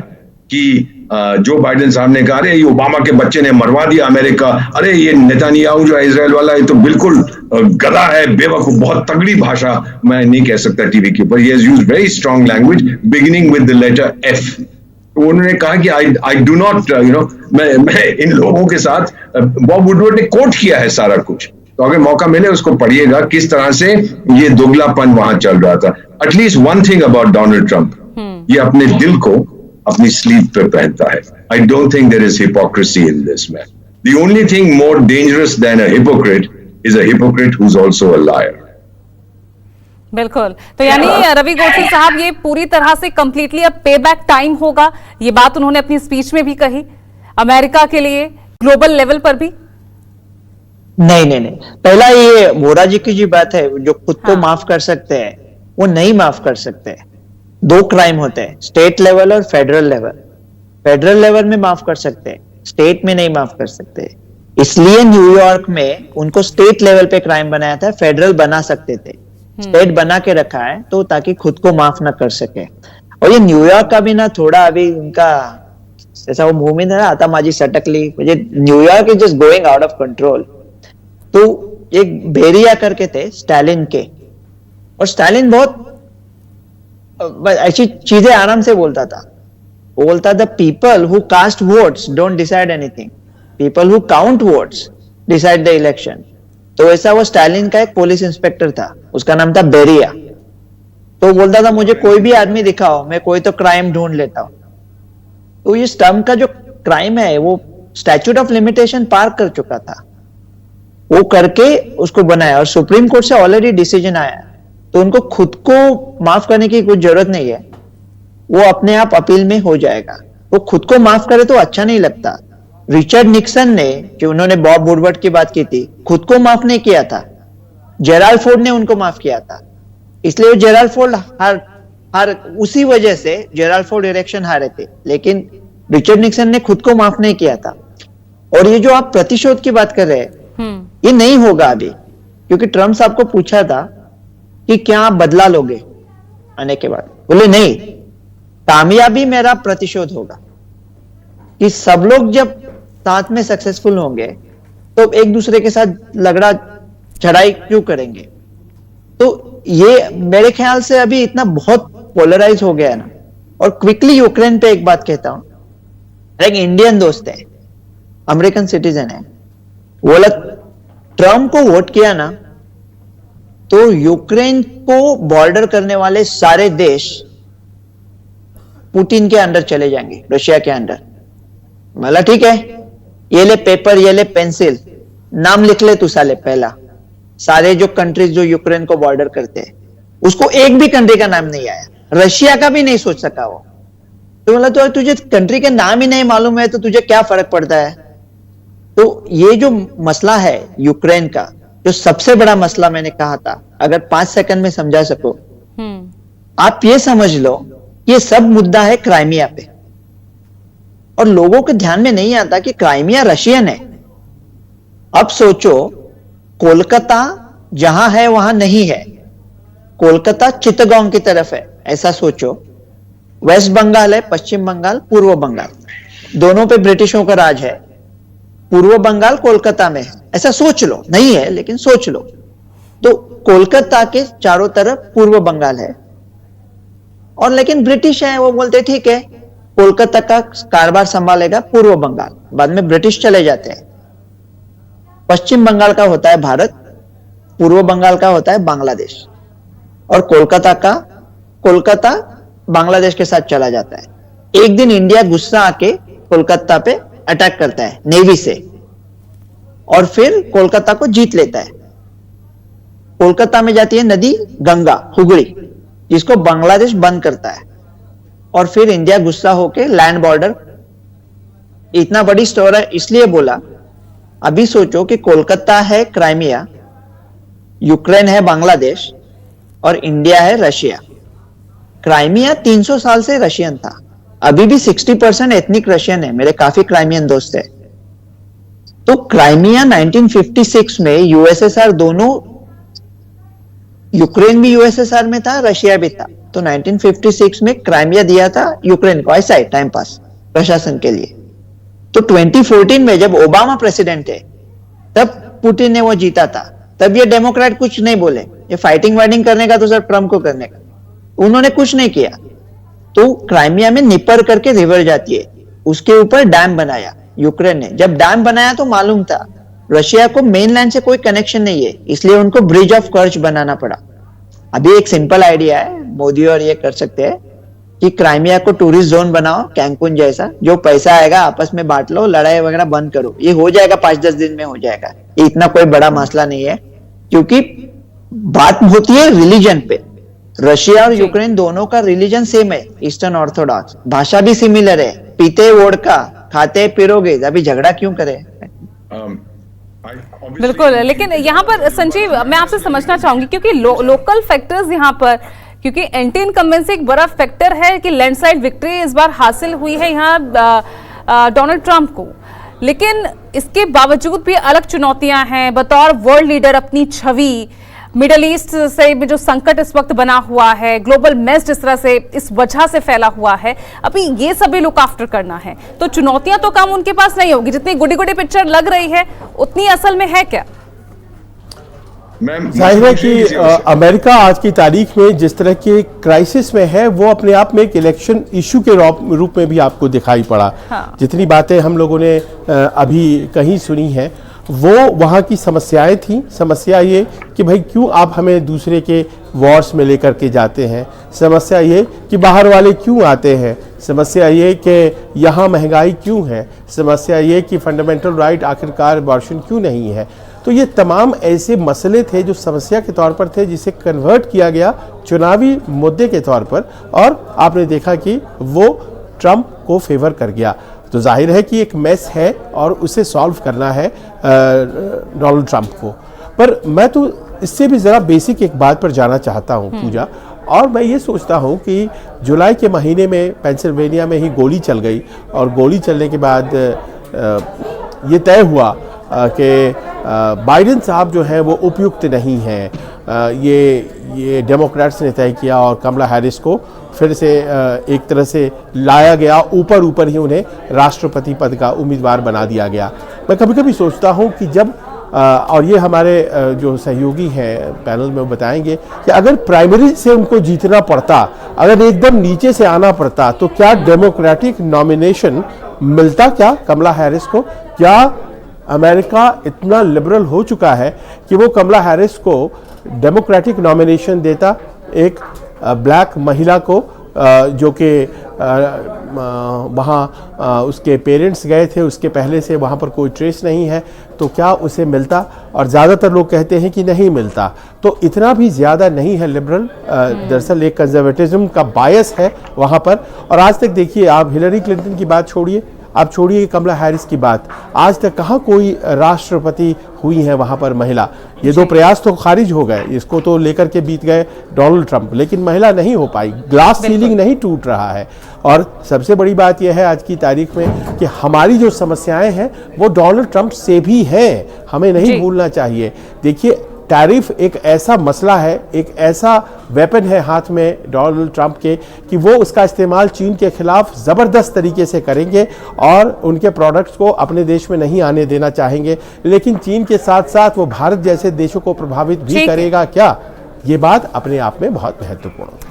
कि जो बाइडेन साहब ने कहा, अरे ये ओबामा के बच्चे ने मरवा दिया अमेरिका, अरे ये नेतन्याहू जो है इजराइल वाला, ये तो बिल्कुल गधा है, बेवकूफ। बहुत तगड़ी भाषा मैं नहीं कह सकता टीवी के ऊपर। He has used very strong language beginning with the letter F। तो उन्होंने कहा कि आई डू नॉट मैं इन लोगों के साथ, बॉब वुडवर्ड ने कोट किया है सारा कुछ। तो अगर मौका मिले उसको पढ़िएगा, किस तरह से ये दोगलापन वहां चल रहा था। At least one thing about Donald Trump, ये अपने दिल को अपनी स्लीव पे पहनता है। I don't think there is hypocrisy in this man. The only thing more dangerous than a hypocrite is a hypocrite who is also a liar. बिल्कुल। तो यानी रवि गोडसे साहब, ये पूरी तरह से कंप्लीटली अब पे बैक टाइम होगा। ये बात उन्होंने अपनी स्पीच में भी कही, अमेरिका के लिए ग्लोबल लेवल पर भी। नहीं। पहला ये वोरा जी की जो बात है, जो खुद को हाँ। माफ कर सकते हैं वो नहीं माफ कर सकते। दो क्राइम होते हैं, स्टेट लेवल और फेडरल लेवल। फेडरल लेवल में माफ कर सकते हैं, स्टेट में नहीं माफ कर सकते। इसलिए न्यूयॉर्क में उनको स्टेट लेवल पे क्राइम बनाया था, फेडरल बना सकते थे। स्टेट बना के रखा है तो ताकि खुद को माफ ना कर सके। और ये न्यूयॉर्क का भी ना थोड़ा अभी उनका जैसा वो मुंह में था ना आता माजी सटकली, मुझे New York is just going out of control. तो एक बेरिया करके थे स्टालिन के, और स्टालिन बहुत ऐसी चीजें आराम से बोलता था। वो बोलता था people who cast votes don't decide anything, people who count votes decide the election. तो ऐसा वो स्टालिन का एक पुलिस इंस्पेक्टर था, उसका नाम था बेरिया। तो बोलता था मुझे कोई भी आदमी दिखाओ, मैं कोई तो क्राइम ढूंढ लेता हूं। तो ये स्टम्प का जो क्राइम है वो स्टैच्यूट ऑफ लिमिटेशन पार कर चुका था, वो करके उसको बनाया। और सुप्रीम कोर्ट से ऑलरेडी डिसीजन आया, तो उनको खुद को माफ करने की कुछ जरूरत नहीं है, वो अपने आप अपील में हो जाएगा। वो खुद को माफ करे तो अच्छा नहीं लगता। रिचर्ड निक्सन ने, जो उन्होंने बॉब वुडवर्ड की बात की थी, खुद को माफ नहीं किया था, जेराल्ड फोर्ड ने उनको माफ किया था। इसलिए जेराल्ड फोर्ड हार उसी वजह से जेराल्ड फोर्ड इलेक्शन हारे थे, लेकिन रिचर्ड निक्सन ने खुद को माफ नहीं किया था। और ये जो आप प्रतिशोध की बात कर रहे हैं, ये नहीं होगा अभी, क्योंकि ट्रम्प साहब को पूछा था कि क्या आप बदला लोगे आने के बाद, बोले नहीं, कामयाबी मेरा प्रतिशोध होगा। कि सब लोग जब साथ में सक्सेसफुल होंगे तो एक दूसरे के साथ लगड़ा चढ़ाई क्यों करेंगे। तो ये मेरे ख्याल से अभी इतना बहुत पोलराइज हो गया है ना। और क्विकली यूक्रेन पे एक बात कहता हूं, एक इंडियन दोस्त है, अमेरिकन सिटीजन है, बोला ट्रम्प को वोट किया ना तो यूक्रेन को बॉर्डर करने वाले सारे देश पुतिन के अंडर चले जाएंगे, रशिया के अंडर। बोला ठीक है, ये ले पेपर, ये ले पेंसिल, नाम लिख ले तू साले पहला। सारे जो कंट्रीज जो यूक्रेन को बॉर्डर करते हैं, उसको एक भी कंट्री का नाम नहीं आया, रशिया का भी नहीं सोच सका वो। तो बोला तो तुझे कंट्री के नाम ही नहीं मालूम है तो तुझे क्या फर्क पड़ता है। तो ये जो मसला है यूक्रेन का, जो सबसे बड़ा मसला मैंने कहा था, अगर 5 सेकंड में समझा सको, आप ये समझ लो ये सब मुद्दा है क्राइमिया पे। और लोगों के ध्यान में नहीं आता कि क्राइमिया रशियन है। अब सोचो, कोलकाता जहां है वहां नहीं है, कोलकाता चित्तगांव की तरफ है, ऐसा सोचो। वेस्ट बंगाल है, पश्चिम बंगाल, पूर्व बंगाल, दोनों पे ब्रिटिशों का राज है। पूर्व बंगाल कोलकाता में है, ऐसा सोच लो, नहीं है लेकिन सोच लो। तो कोलकाता के चारों तरफ पूर्व बंगाल है, और लेकिन ब्रिटिश है, वो बोलते ठीक है कोलकाता का कारोबार संभालेगा पूर्व बंगाल, बाद में ब्रिटिश चले जाते हैं। पश्चिम बंगाल का होता है भारत, पूर्व बंगाल का होता है बांग्लादेश, और कोलकाता बांग्लादेश के साथ चला जाता है। एक दिन इंडिया गुस्सा आके कोलकाता पे अटैक करता है नेवी से, और फिर कोलकाता को जीत लेता है। कोलकाता में जाती है नदी गंगा, हुगली, जिसको बांग्लादेश बंद करता है, और फिर इंडिया गुस्सा होके लैंड बॉर्डर। इतना बड़ी स्टोरी इसलिए बोला, अभी सोचो कि कोलकाता है क्राइमिया, यूक्रेन है बांग्लादेश, और इंडिया है रशिया। क्राइमिया 300 साल से रशियन था, अभी भी 60% एथनिक रशियन है, मेरे काफी क्राइमियन दोस्त है। तो क्राइमिया 1956 में यूएसएसआर दोनों, यूक्रेन भी यूएसएसआर में था, रशिया भी था, तो 1956 में क्राइमिया दिया था यूक्रेन को, ऐसा ही टाइम पास प्रशासन के लिए। तो 2014 में जब ओबामा प्रेसिडेंट थे, तब पुतिन ने वो जीता था, तब ये डेमोक्रेट कुछ नहीं बोले, ये फाइटिंग वाइटिंग करने का तो सर ट्रम्प को करने का, उन्होंने कुछ नहीं किया। तो क्राइमिया में निपर करके रिवर जाती है, उसके ऊपर डैम बनाया यूक्रेन ने। जब डैम बनाया तो मालूम था रशिया को मेनलैंड से कोई कनेक्शन नहीं है, इसलिए उनको ब्रिज ऑफ कर्च बनाना पड़ा। अभी एक सिंपल आइडिया है, मोदी और ये कर सकते हैं कि क्राइमिया को टूरिस्ट जोन बनाओ, कैंकुन जैसा, जो पैसा आएगा आपस में बांट लो, लड़ाई वगैरह बंद करो, ये हो जाएगा, 5-10 दिन में हो जाएगा। ये इतना कोई बड़ा मसला नहीं है, क्योंकि बात होती है रिलीजन पे। रशिया और यूक्रेन दोनों का रिलीजन सेम है, ईस्टर्न ऑर्थोडॉक्स, भाषा भी सिमिलर है, पीते वोडका, खाते पिरोगे, अभी झगड़ा क्यों करे। बिल्कुल, लेकिन यहाँ पर संजीव मैं आपसे समझना चाहूंगी क्योंकि लोकल फैक्टर्स यहाँ पर, क्योंकि एंटी इनकम्बेंसी एक बड़ा फैक्टर है कि लैंडस्लाइड विक्ट्री इस बार हासिल हुई है यहाँ डोनाल्ड ट्रंप को, लेकिन इसके बावजूद भी अलग चुनौतियां हैं बतौर वर्ल्ड लीडर। अपनी छवि मिडल ईस्ट से भी जो संकट इस वक्त बना हुआ है, ग्लोबल मेस जिस तरह से इस वजह से फैला हुआ है, अभी ये सभी लुक आफ्टर करना है, तो चुनौतियां तो कम उनके पास नहीं होगी। जितनी गुडी गुडी पिक्चर लग रही है उतनी असल में है क्या? जाहिर है कि अमेरिका आज की तारीख में जिस तरह के क्राइसिस में है वो अपने आप में एक इलेक्शन इशू के रूप में भी आपको दिखाई पड़ा। हाँ। जितनी बातें हम लोगों ने अभी कहीं सुनी है वो वहाँ की समस्याएं थी। समस्या ये कि भाई क्यों आप हमें दूसरे के वॉर्स में लेकर के जाते हैं, समस्या ये कि बाहर वाले क्यों आते हैं, समस्या ये कि यहाँ महंगाई क्यों है, समस्या ये कि फंडामेंटल राइट आखिरकार अबॉर्शन क्यों नहीं है। तो ये तमाम ऐसे मसले थे जो समस्या के तौर पर थे, जिसे कन्वर्ट किया गया चुनावी मुद्दे के तौर पर, और आपने देखा कि वो ट्रंप को फेवर कर गया। तो जाहिर है कि एक मेस है और उसे सॉल्व करना है डोनाल्ड ट्रंप को। पर मैं तो इससे भी ज़रा बेसिक एक बात पर जाना चाहता हूँ पूजा, और मैं ये सोचता हूँ कि जुलाई के महीने में पेंसिल्वेनिया में ही गोली चल गई, और गोली चलने के बाद ये तय हुआ कि बाइडेन साहब जो है वो उपयुक्त नहीं हैं। ये डेमोक्रेट्स ने तय किया और कमला हैरिस को फिर से एक तरह से लाया गया, ऊपर ही उन्हें राष्ट्रपति पद का उम्मीदवार बना दिया गया। मैं कभी कभी सोचता हूँ कि जब और ये हमारे जो सहयोगी हैं पैनल में बताएंगे कि अगर प्राइमरी से उनको जीतना पड़ता, अगर एकदम नीचे से आना पड़ता, तो क्या डेमोक्रेटिक नॉमिनेशन मिलता क्या कमला हैरिस को? क्या अमेरिका इतना लिबरल हो चुका है कि वो कमला हैरिस को डेमोक्रेटिक नॉमिनेशन देता, एक ब्लैक महिला को जो कि वहाँ उसके पेरेंट्स गए थे, उसके पहले से वहाँ पर कोई ट्रेस नहीं है, तो क्या उसे मिलता? और ज़्यादातर लोग कहते हैं कि नहीं मिलता। तो इतना भी ज़्यादा नहीं है लिबरल, दरअसल एक कंजर्वेटिज्म का बायस है वहाँ पर। और आज तक देखिए, आप हिलरी क्लिंटन की बात छोड़िए, आप छोड़िए कमला हैरिस की बात, आज तक कहाँ कोई राष्ट्रपति हुई है वहाँ पर महिला। ये दो प्रयास तो खारिज हो गए, इसको तो लेकर के बीत गए डोनाल्ड ट्रंप, लेकिन महिला नहीं हो पाई, ग्लास सीलिंग नहीं टूट रहा है। और सबसे बड़ी बात यह है आज की तारीख में कि हमारी जो समस्याएं हैं वो डोनाल्ड ट्रंप से भी हैं, हमें नहीं भूलना चाहिए। देखिए, टैरिफ एक ऐसा मसला है, एक ऐसा वेपन है हाथ में डोनाल्ड ट्रंप के कि वो उसका इस्तेमाल चीन के खिलाफ ज़बरदस्त तरीके से करेंगे और उनके प्रोडक्ट्स को अपने देश में नहीं आने देना चाहेंगे। लेकिन चीन के साथ साथ वो भारत जैसे देशों को प्रभावित भी करेगा क्या? ये बात अपने आप में बहुत महत्वपूर्ण है।